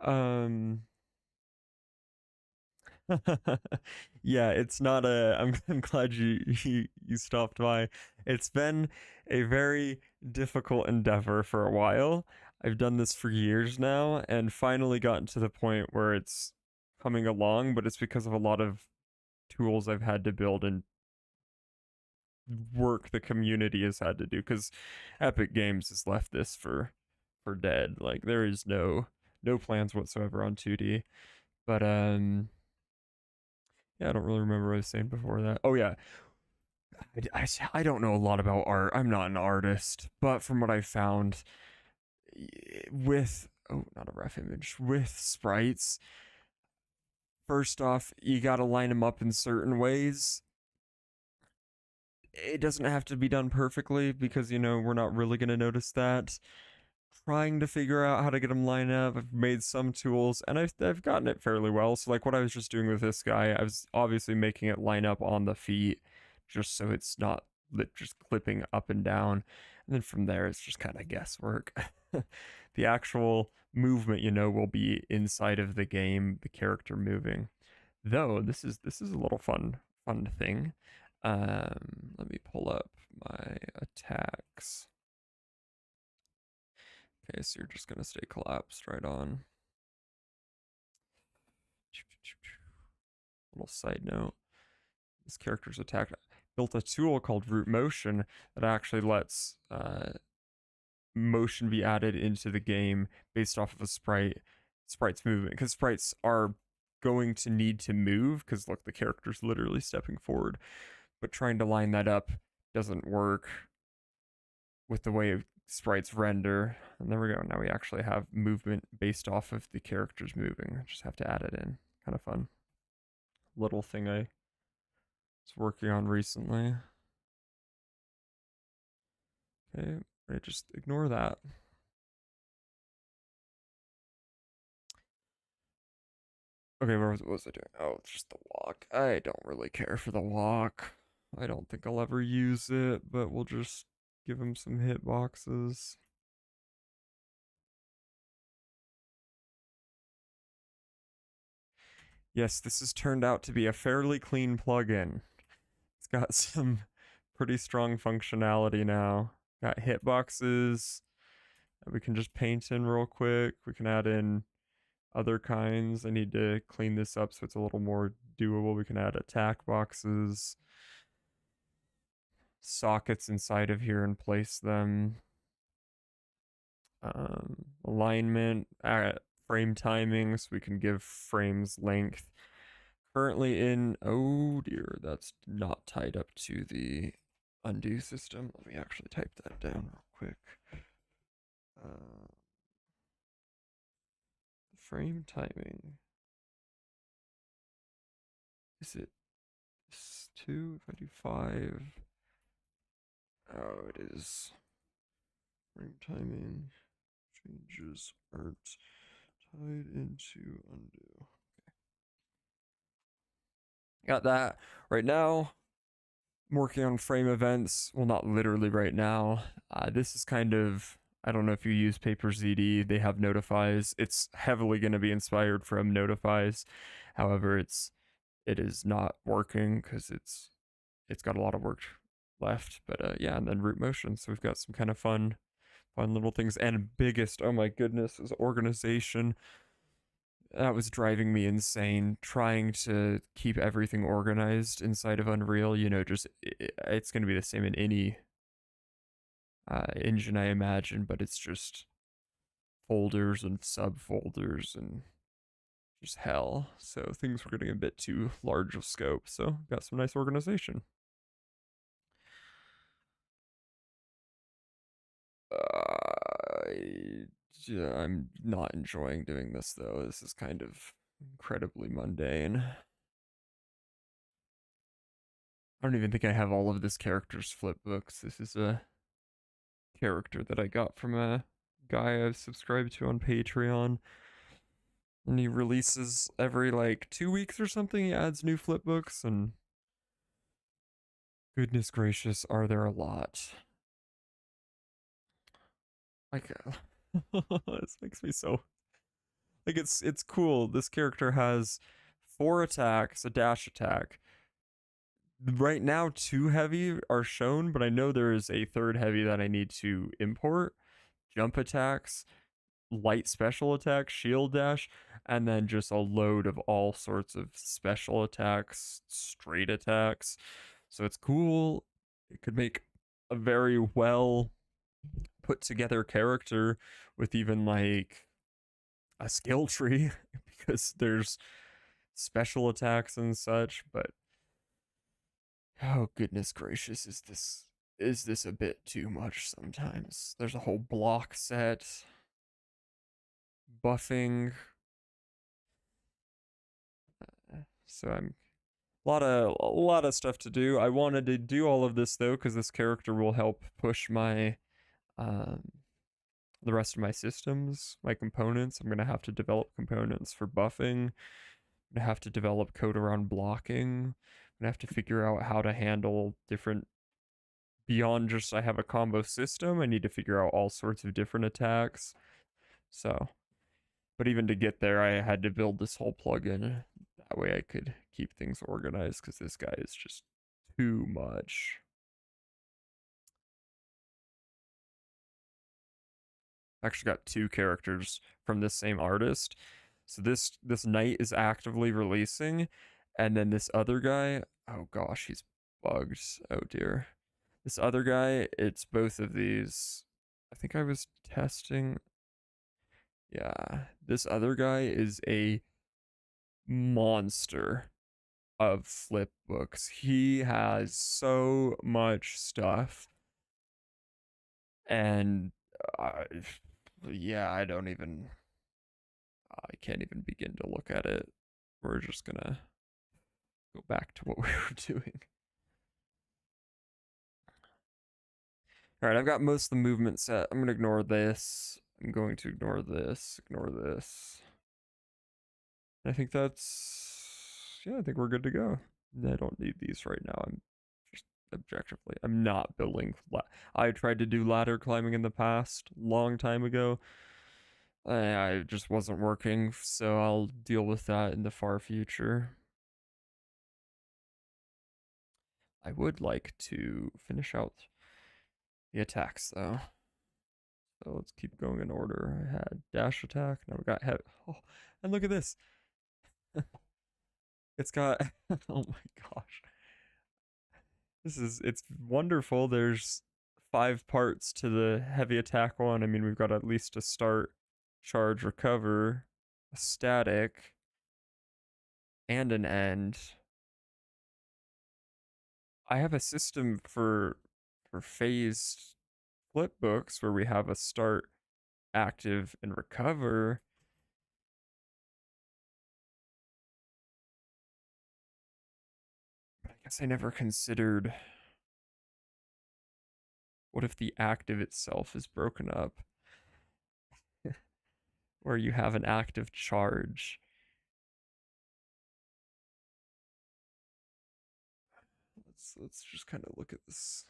Um, yeah, it's not a. I'm glad you stopped by. It's been a very difficult endeavor for a while. I've done this for years now, and finally gotten to the point where it's coming along. But it's because of a lot of tools I've had to build and work the community has had to do. Because Epic Games has left this for dead. Like there is no plans whatsoever on 2D. But yeah, I don't really remember what I was saying before that. Oh yeah, I don't know a lot about art. I'm not an artist, but from what I found, with not a ref image with sprites, First off, you got to line them up in certain ways. It doesn't have to be done perfectly because, we're not really going to notice that. Trying to figure out how to get them lined up. I've made some tools and I've gotten it fairly well. So, like what I was just doing with this guy, I was obviously making it line up on the feet just so it's not just clipping up and down. And then from there, it's just kind of guesswork. The actual movement, will be inside of the game, the character moving. Though this is a little fun thing. Let me pull up my attacks. Okay, so you're just gonna stay collapsed right on. Little side note: this character's attack built a tool called root motion that actually lets motion be added into the game based off of a sprite's movement, because sprites are going to need to move because look, the character's literally stepping forward, but trying to line that up doesn't work with the way sprites render. And there we go. Now we actually have movement based off of the characters moving. I just have to add it in. Kind of fun little thing I was working on recently. Okay, just ignore that. Okay, what was I doing? Oh, it's just the walk. I don't really care for the walk. I don't think I'll ever use it, but we'll just give him some hitboxes. Yes, this has turned out to be a fairly clean plugin. It's got some pretty strong functionality now. Got hitboxes that we can just paint in real quick. We can add in other kinds. I need to clean this up so it's a little more doable. We can add attack boxes, sockets inside of here and place them. Alignment, frame timing, so we can give frames length. Currently in, oh dear, that's not tied up to the undo system. Let me actually type that down real quick. Frame timing. Is it 2? If I do 5. Oh, it is. Frame timing changes aren't tied into undo. Got that. Right now, I'm working on frame events. Well, not literally right now. This is kind of, I don't know if you use PaperZD, they have notifies. It's heavily going to be inspired from notifies. However, it is not working because it's got a lot of work left. But yeah, and then root motion. So we've got some kind of fun little things. And biggest, oh my goodness, is organization. That was driving me insane, trying to keep everything organized inside of Unreal. Just it's going to be the same in any engine, I imagine, but it's just folders and subfolders and just hell. So things were getting a bit too large of scope. So got some nice organization. I'm not enjoying doing this though. This is kind of incredibly mundane. I don't even think I have all of this character's flip books. This is a character that I got from a guy I've subscribed to on Patreon. And he releases every like 2 weeks or something. He adds new flip books, and goodness gracious, are there a lot. Like this makes me so like it's cool. This character has 4 attacks, a dash attack. Right now 2 heavy are shown, but I know there is a 3rd heavy that I need to import. Jump attacks, light special attacks, shield dash, and then just a load of all sorts of special attacks, straight attacks. So it's cool. It could make a very well put together character with even like a skill tree because there's special attacks and such, but oh goodness gracious, is this a bit too much sometimes? There's a whole block set, buffing. So I'm a lot of stuff to do. I wanted to do all of this though because this character will help push my um the rest of my systems, my components. I'm gonna have to develop components for buffing. I'm gonna have to develop code around blocking. I'm gonna have to figure out how to handle different beyond just I have a combo system. I need to figure out all sorts of different attacks. So, but even to get there, I had to build this whole plugin. That way I could keep things organized because this guy is just too much. I actually got two characters from this same artist. So this knight is actively releasing, and then this other guy, oh gosh, he's bugged. Oh dear. This other guy, it's both of these. I think I was testing. Yeah, this other guy is a monster of flip books. He has so much stuff, and uh, yeah, I can't even begin to look at it. We're just gonna go back to what we were doing. All right, I've got most of the movement set. I'm gonna ignore this. I'm going to ignore this. Ignore this. I think yeah, I think we're good to go. I don't need these right now. I'm just objectively, I'm not building. I tried to do ladder climbing in the past, long time ago. I just wasn't working, so I'll deal with that in the far future. I would like to finish out the attacks though. So let's keep going in order. I had dash attack. Now we got heavy. Oh, and look at this. It's got. Oh my gosh. It's wonderful. There's 5 parts to the heavy attack one. I mean, we've got at least a start, charge, recover, a static, and an end. I have a system for phased flip books where we have a start, active, and recover. But I guess I never considered what if the active itself is broken up, where you have an active charge. Let's just kind of look at this.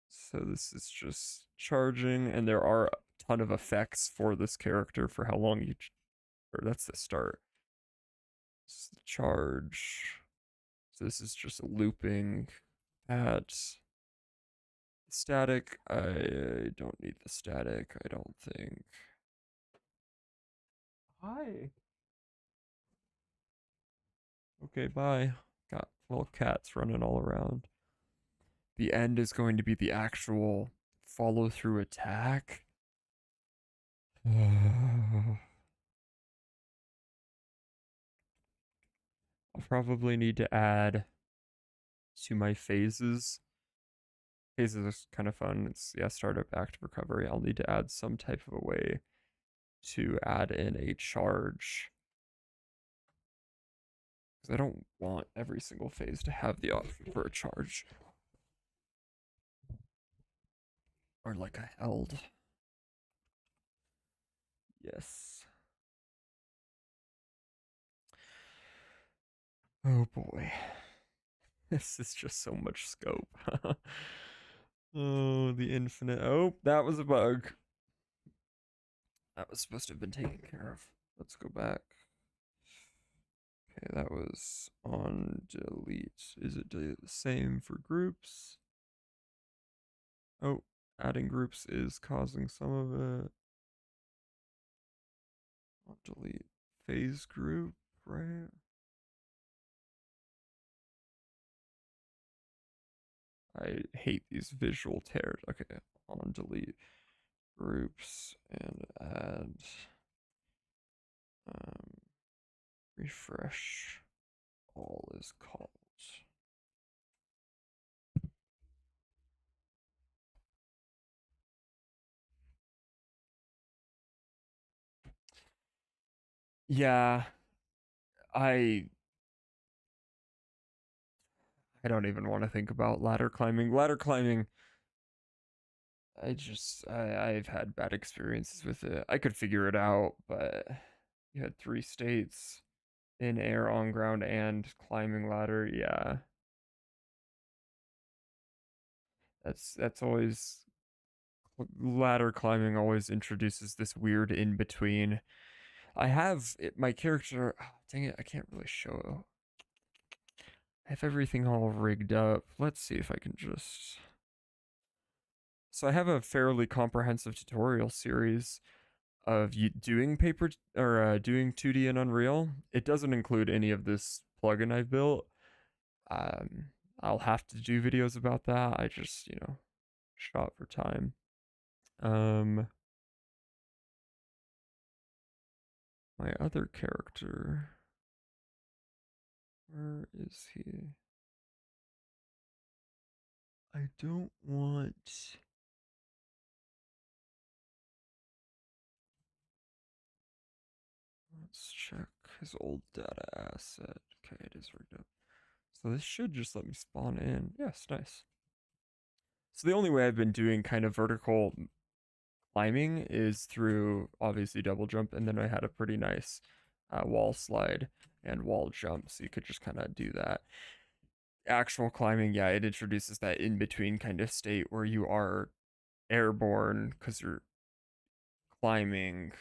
So this is just charging, and there are a ton of effects for this character for how long you, or that's the start. This is the charge. So this is just looping at static. I don't need the static, I don't think. Hi. Okay, bye. Got little cats running all around. The end is going to be the actual follow through attack. I'll probably need to add to my phases. Phases is kind of fun. It's yeah, startup, active, recovery. I'll need to add some type of a way to add in a charge. Because I don't want every single phase to have the option for a charge. Or like a held. Yes. Oh boy. This is just so much scope. Oh, the infinite. Oh, that was a bug. That was supposed to have been taken care of. Let's go back. Okay, that was on delete. Is it the same for groups? Oh, adding groups is causing some of it. I'll delete phase group, right? I hate these visual tears. Okay, on delete groups and add um, refresh all is called. Yeah, I I don't even want to think about ladder climbing. Ladder climbing, I've had bad experiences with it. I could figure it out, but you had three states in air, on ground, and climbing ladder. Yeah, that's always ladder climbing always introduces this weird in between. I have it, my character. Oh, dang it, I can't really show. I have everything all rigged up. Let's see if I can just. So I have a fairly comprehensive tutorial series of you doing paper or doing 2D in Unreal. It doesn't include any of this plugin I've built. Um, I'll have to do videos about that. I just, shot for time. Um, my other character, where is he? I don't want. Let's check his old data asset. Okay, it is rigged up. So this should just let me spawn in. Yes, nice. So the only way I've been doing kind of vertical climbing is through obviously double jump, and then I had a pretty nice wall slide and wall jump, so you could just kind of do that. Actual climbing, yeah, it introduces that in between kind of state where you are airborne because you're climbing,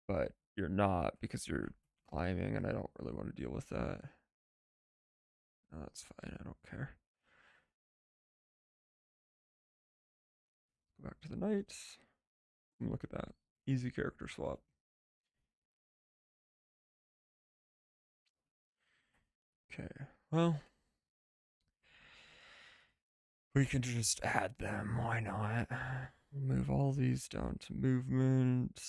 but you're not because you're climbing, and I don't really want to deal with that. No, that's fine, I don't care. Go back to the night. Look at that. Easy character swap. Okay, well, we can just add them. Why not? Move all these down to movement.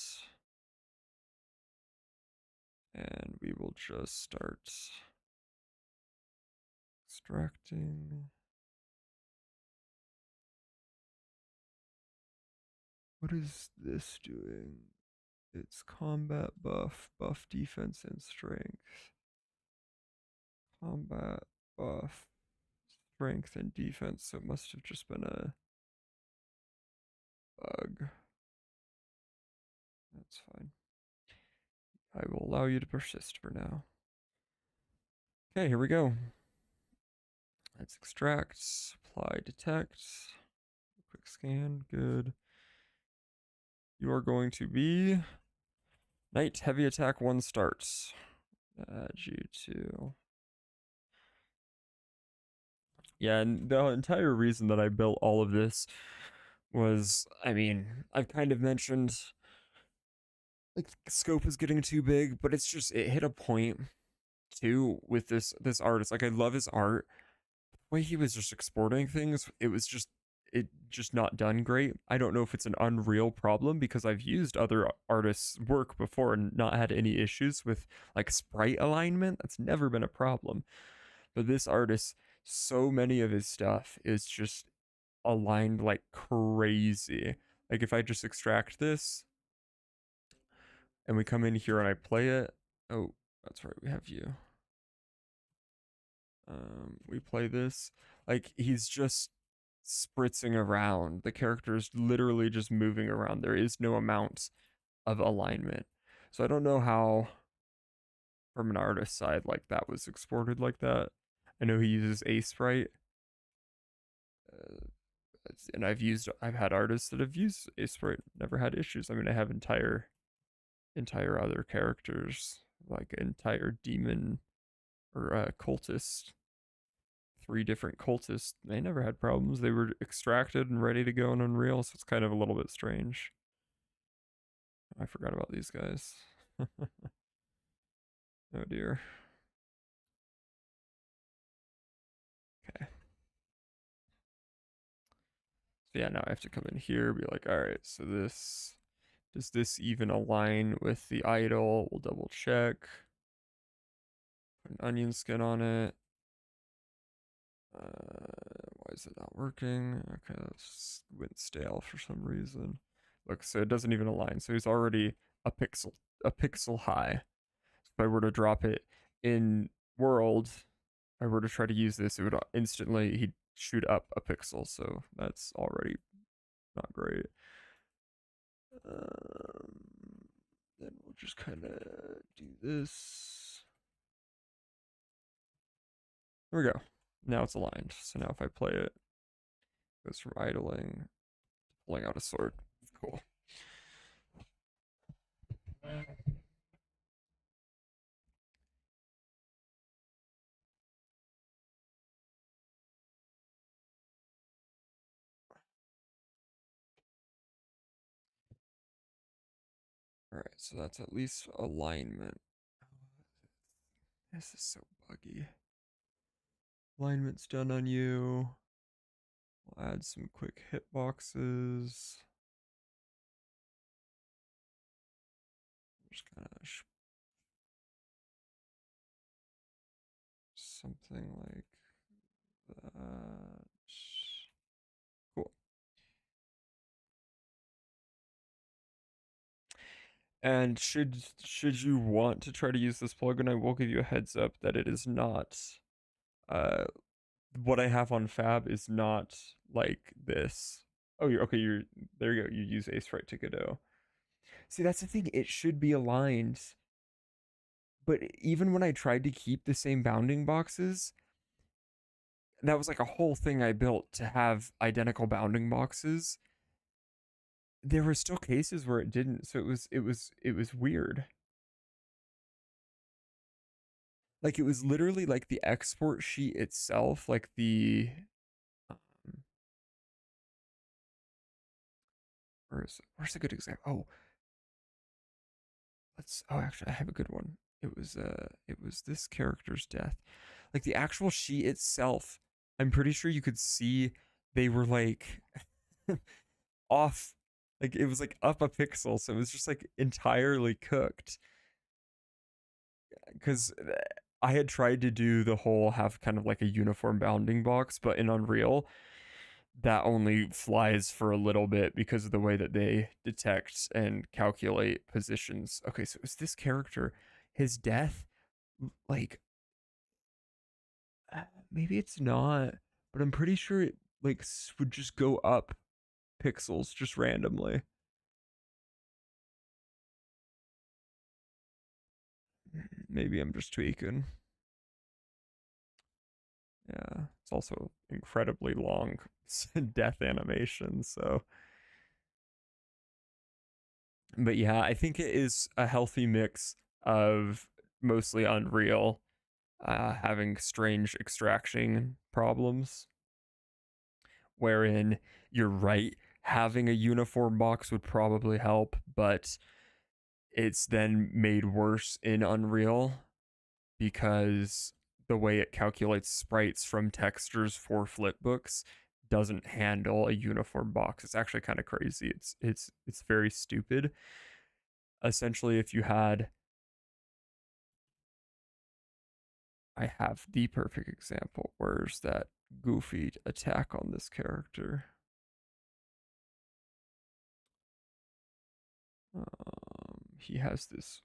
And we will just start extracting. What is this doing? It's combat buff, buff defense and strength. Combat buff, strength and defense. So it must have just been a bug. That's fine. I will allow you to persist for now. Okay, here we go. Let's extract, apply, detect. Quick scan, good. You are going to be Knight, heavy attack, 1 starts. Add you to. Yeah, and the entire reason that I built all of this was, I mean, I've kind of mentioned like scope is getting too big, but it's just it hit a point too with this artist. Like I love his art. The way he was just exporting things, it just not done great. I don't know if it's an Unreal problem because I've used other artists' work before and not had any issues with like sprite alignment. That's never been a problem. But this artist, so many of his stuff is just aligned like crazy. Like if I just extract this and we come in here and I play it, oh, that's right, we have you. We play this, like he's just spritzing around. The character is literally just moving around. There is no amount of alignment. So I don't know how, from an artist side, like that was exported like that. I know he uses a sprite, uh, and I've had artists that have used a sprite, never had issues. I mean, I have entire other characters, like entire demon or cultist, 3 different cultists. They never had problems. They were extracted and ready to go in Unreal, so it's kind of a little bit strange. I forgot about these guys. Oh dear. Okay. So yeah, now I have to come in here, be like, all right, so this, does this even align with the idol? We'll double check. Put an onion skin on it. Why is it not working? Okay, that's went stale for some reason. Look, so it doesn't even align. So he's already a pixel high. If I were to drop it in world, I were to try to use this, it would instantly he'd shoot up a pixel, so that's already not great. Then we'll just kind of do this. There we go. Now it's aligned. So now if I play it, it goes from idling to pulling out a sword. Cool. All right, so that's at least alignment. This is so buggy. Alignment's done on you. We'll add some quick hitboxes. Just kind of something like that. Cool. And should you want to try to use this plugin, I will give you a heads up that it is not what I have on Fab is not like this. Oh, you're okay. You're there. You go. You use Ace Right to Godot. See, that's the thing. It should be aligned, but even when I tried to keep the same bounding boxes, that was like a whole thing I built to have identical bounding boxes. There were still cases where it didn't, so it was weird. Like it was literally like the export sheet itself, like the um, where's a good example? Oh, actually I have a good one. It was this character's death. Like the actual sheet itself, I'm pretty sure you could see they were like off, like it was like up a pixel, so it was just like entirely cooked. Because I had tried to do the whole have kind of like a uniform bounding box, but in Unreal, that only flies for a little bit because of the way that they detect and calculate positions. Okay, so is this character, his death, like maybe it's not, but I'm pretty sure it like would just go up pixels just randomly. Maybe I'm just tweaking. Yeah, it's also incredibly long death animation, so but yeah, I think it is a healthy mix of mostly Unreal, having strange extraction problems, wherein you're right, having a uniform box would probably help, but it's then made worse in Unreal because the way it calculates sprites from textures for flipbooks doesn't handle a uniform box. It's actually kind of crazy. It's very stupid. Essentially, if you had, I have the perfect example. Where's that goofy attack on this character? He has this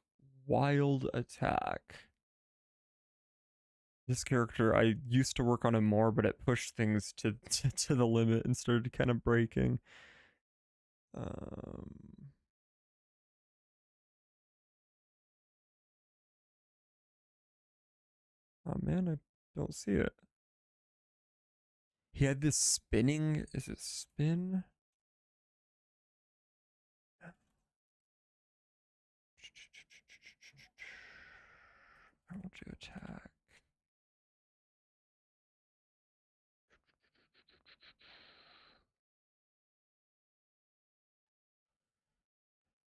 wild attack. This character, I used to work on him more, but it pushed things to the limit and started kind of breaking. Um, oh man, I don't see it. He had this spinning. Is it spin? I want to attack.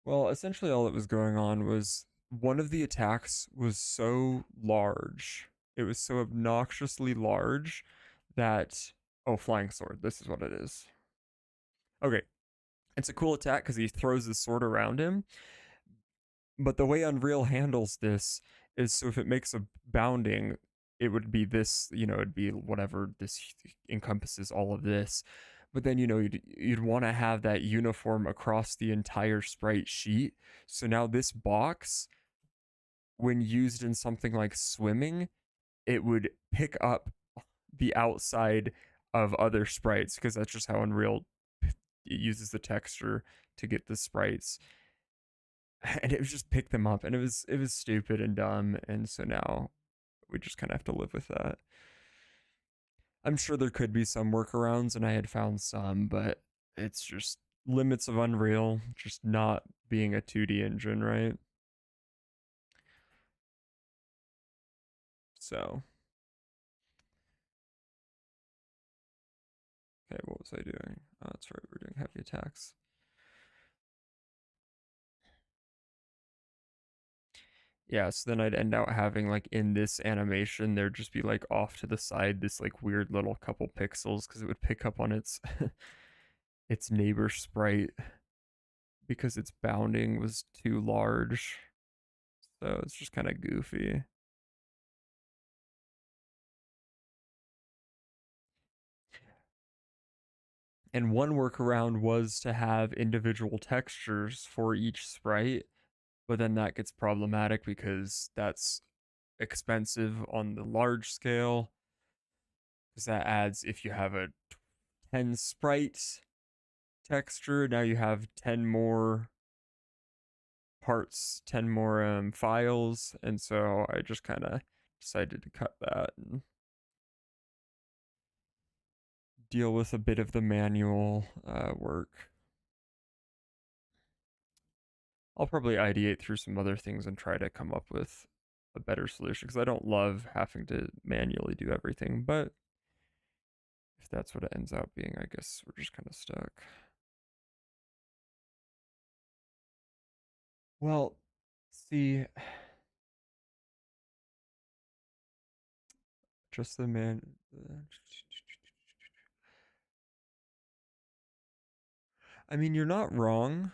Well, essentially, all that was going on was one of the attacks was so large. It was so obnoxiously large that. Oh, flying sword. This is what it is. Okay. It's a cool attack because he throws his sword around him. But the way Unreal handles this is so if it makes a bounding, it would be this, it'd be whatever this encompasses all of this. But then, you'd want to have that uniform across the entire sprite sheet. So now this box when used in something like swimming, it would pick up the outside of other sprites because that's just how Unreal it uses the texture to get the sprites, and it was just pick them up, and it was stupid and dumb, and so now we just kind of have to live with that. I'm sure there could be some workarounds, and I had found some, but it's just limits of Unreal, just not being a 2D engine, right? So, okay, what was I doing? Oh, that's right, we're doing heavy attacks. Yeah, so then I'd end out having like in this animation, there'd just be like off to the side this like weird little couple pixels because it would pick up on its its neighbor sprite because its bounding was too large. So it's just kind of goofy. And one workaround was to have individual textures for each sprite, but then that gets problematic because that's expensive on the large scale. Because that adds, if you have a 10 sprite texture, now you have 10 more parts, 10 more files. And so I just kind of decided to cut that and deal with a bit of the manual work. I'll probably ideate through some other things and try to come up with a better solution because I don't love having to manually do everything, but if that's what it ends up being, I guess we're just kind of stuck. Well, see, just the man. I mean, you're not wrong.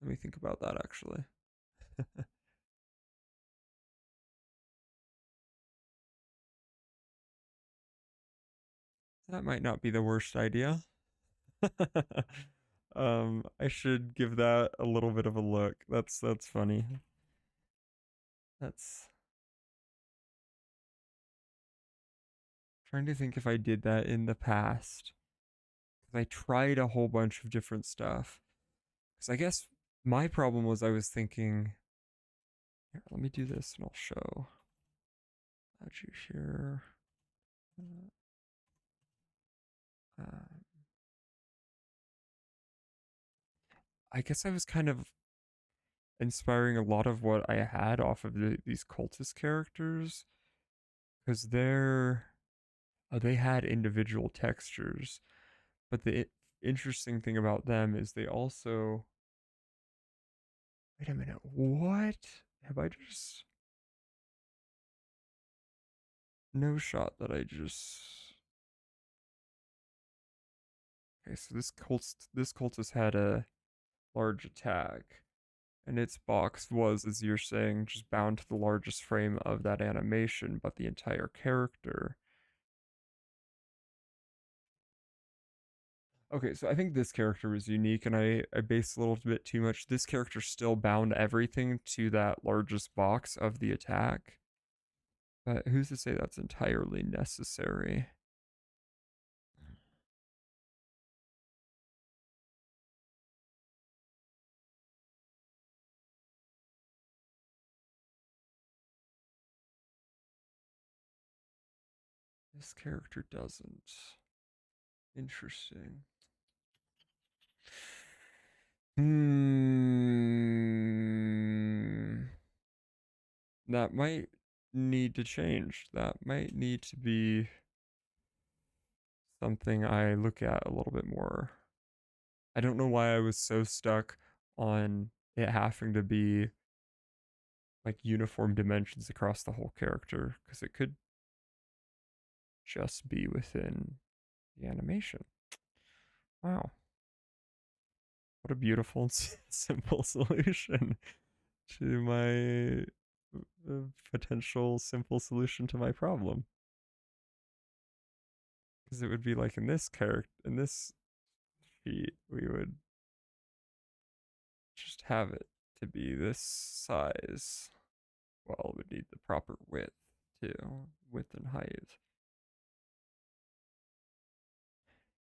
Let me think about that actually. That might not be the worst idea. I should give that a little bit of a look. That's funny. That's trying to think if I did that in the past. Because I tried a whole bunch of different stuff. Because I guess my problem was I was thinking, here, let me do this and I'll show. How'd you share? Uh, I guess I was kind of inspiring a lot of what I had off of these cultist characters because they had individual textures, but the interesting thing about them is they also wait a minute, what have I just no shot that I just okay, so this cultist had a large attack, and its box was, as you're saying, just bound to the largest frame of that animation, but the entire character. Okay, so I think this character was unique, and I based a little bit too much. This character still bound everything to that largest box of the attack, but who's to say that's entirely necessary? This character doesn't. Interesting. Hmm. That might need to change. That might need to be something I look at a little bit more. I don't know why I was so stuck on it having to be like uniform dimensions across the whole character because it could just be within the animation. Wow, what a beautiful and simple solution to my potential simple solution to my problem. Because it would be like in this character, in this sheet, we would just have it to be this size. Well, we need the proper width too, width and height.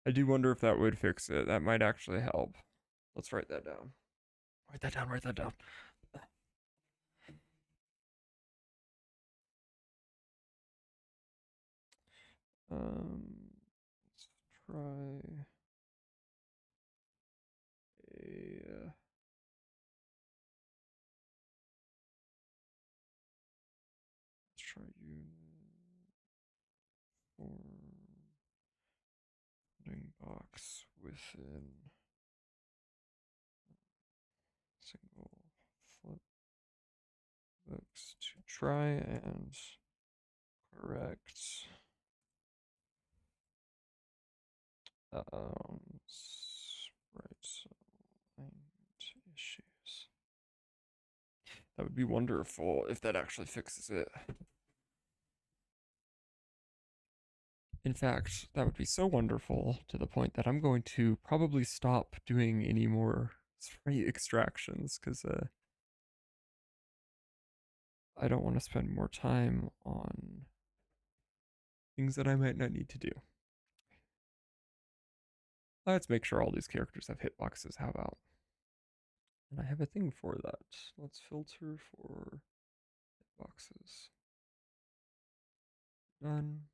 I do wonder if that would fix it. That might actually help. Let's write that down. Write that down, write that down. Let's try a let's try uniforming box within single flip books to try and correct sprite issues. That would be wonderful if that actually fixes it. In fact, that would be so wonderful to the point that I'm going to probably stop doing any more sprite extractions because I don't want to spend more time on things that I might not need to do. Let's make sure all these characters have hitboxes. How about? And I have a thing for that. Let's filter for hitboxes. Done.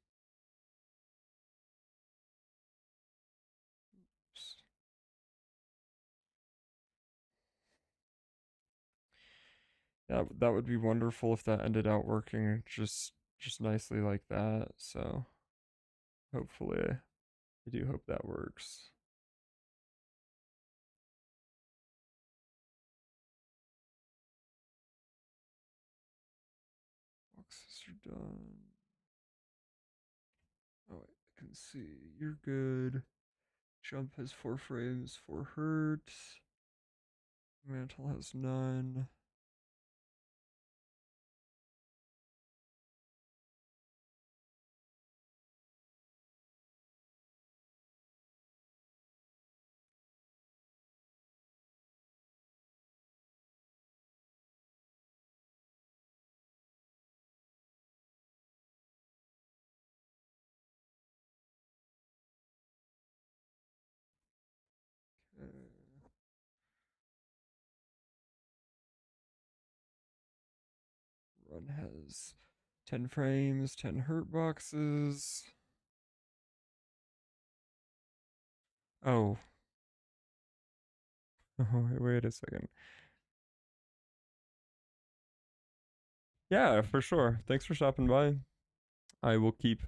Oops. Yeah, that would be wonderful if that ended out working just nicely like that. So hopefully, I do hope that works. Boxes are done. Oh wait, I can see. You're good. Jump has 4 frames, 4 hertz. Mantle has none. Okay. Run has 10 frames, 10 hurt boxes. Oh. Oh, wait a second. Yeah, for sure. Thanks for stopping by. I will keep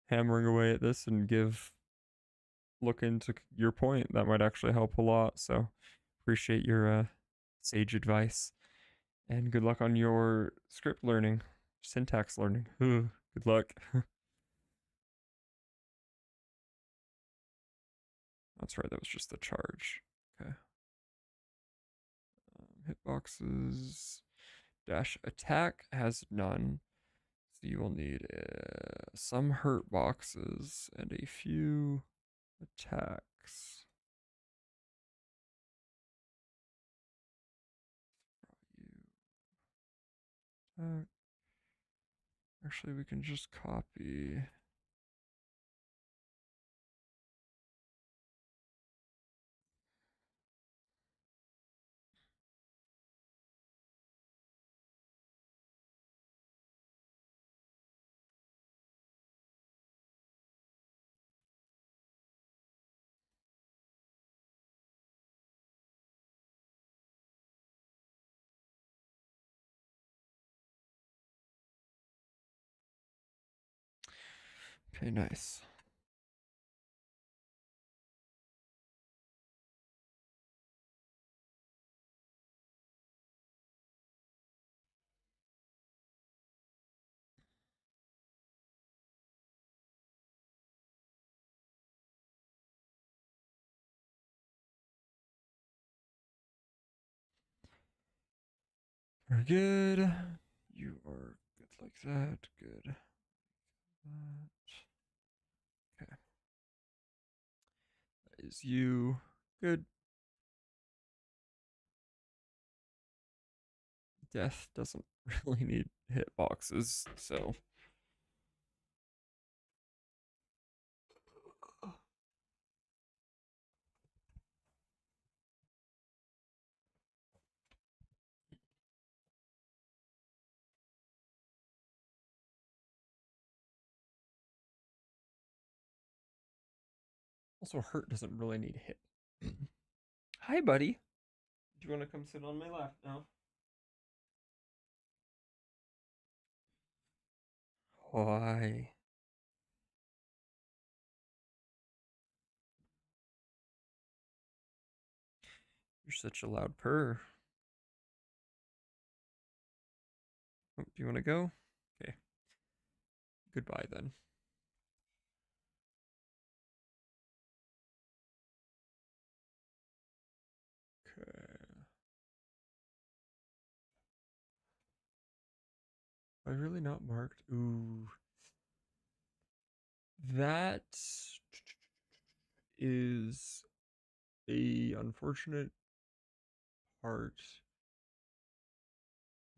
hammering away at this and look into your point. That might actually help a lot. So appreciate your sage advice. And good luck on your script learning, syntax learning. Good luck. That's right, that was just the charge. Okay. Hitboxes dash attack has none. So you will need some hurt boxes and a few attacks. Actually, we can just copy. Okay, nice. Very good. You are good like that. Good. Okay. That is you. Good. Death doesn't really need hitboxes, so. Also, hurt doesn't really need hit. Hi, buddy. Do you want to come sit on my lap now? Why? You're such a loud purr. Oh, do you want to go? Okay. Goodbye then. Okay. Am I really not marked? Ooh. That is a unfortunate part.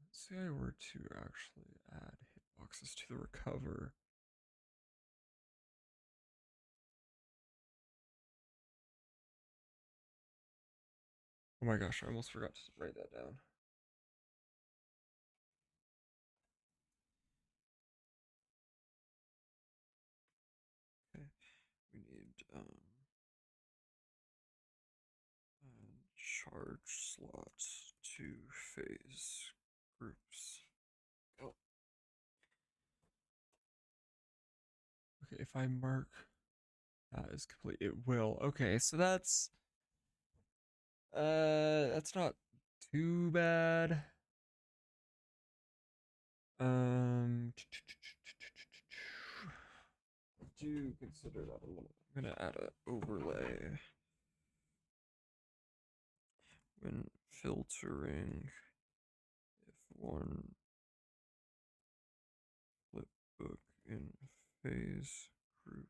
Let's say I were to actually add hitboxes to the recover. Oh my gosh, I almost forgot to write that down. Okay, we need charge slots to phase groups. Oh. Okay, if I mark that is complete, it will. Okay, so that's not too bad. Do consider that I'm gonna add an overlay when filtering if one flip book in phase group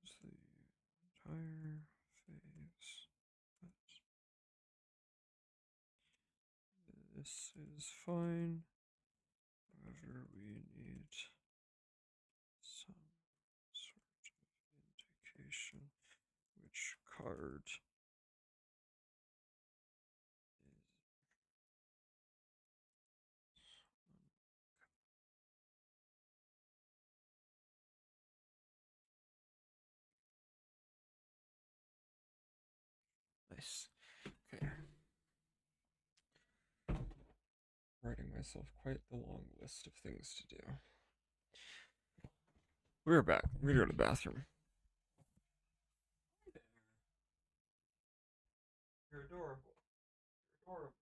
is the entire phase. This is fine. However, we need some sort of indication which card is nice. Okay. Writing myself quite the long list of things to do. We're back. We're gonna go to the bathroom. You're adorable. You're adorable.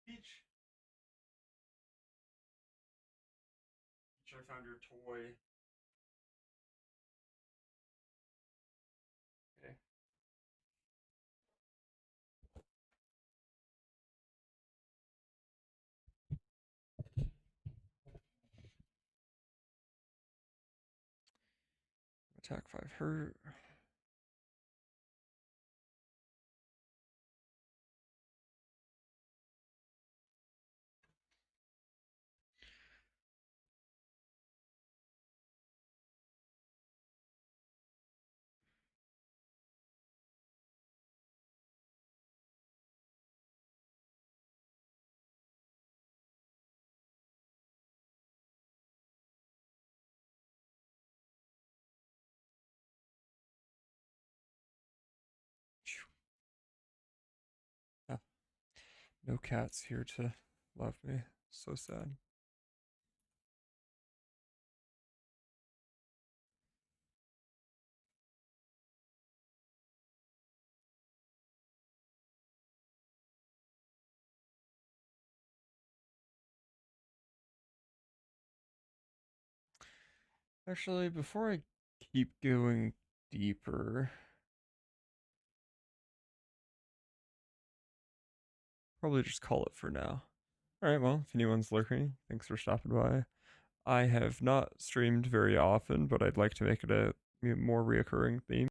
Peach. Peach, I found your toy. Okay. Attack 5 hurt. No cats here to love me. So sad. Actually, before I keep going deeper, probably just call it for now. Alright, well, if anyone's lurking, thanks for stopping by. I have not streamed very often, but I'd like to make it a more reoccurring theme.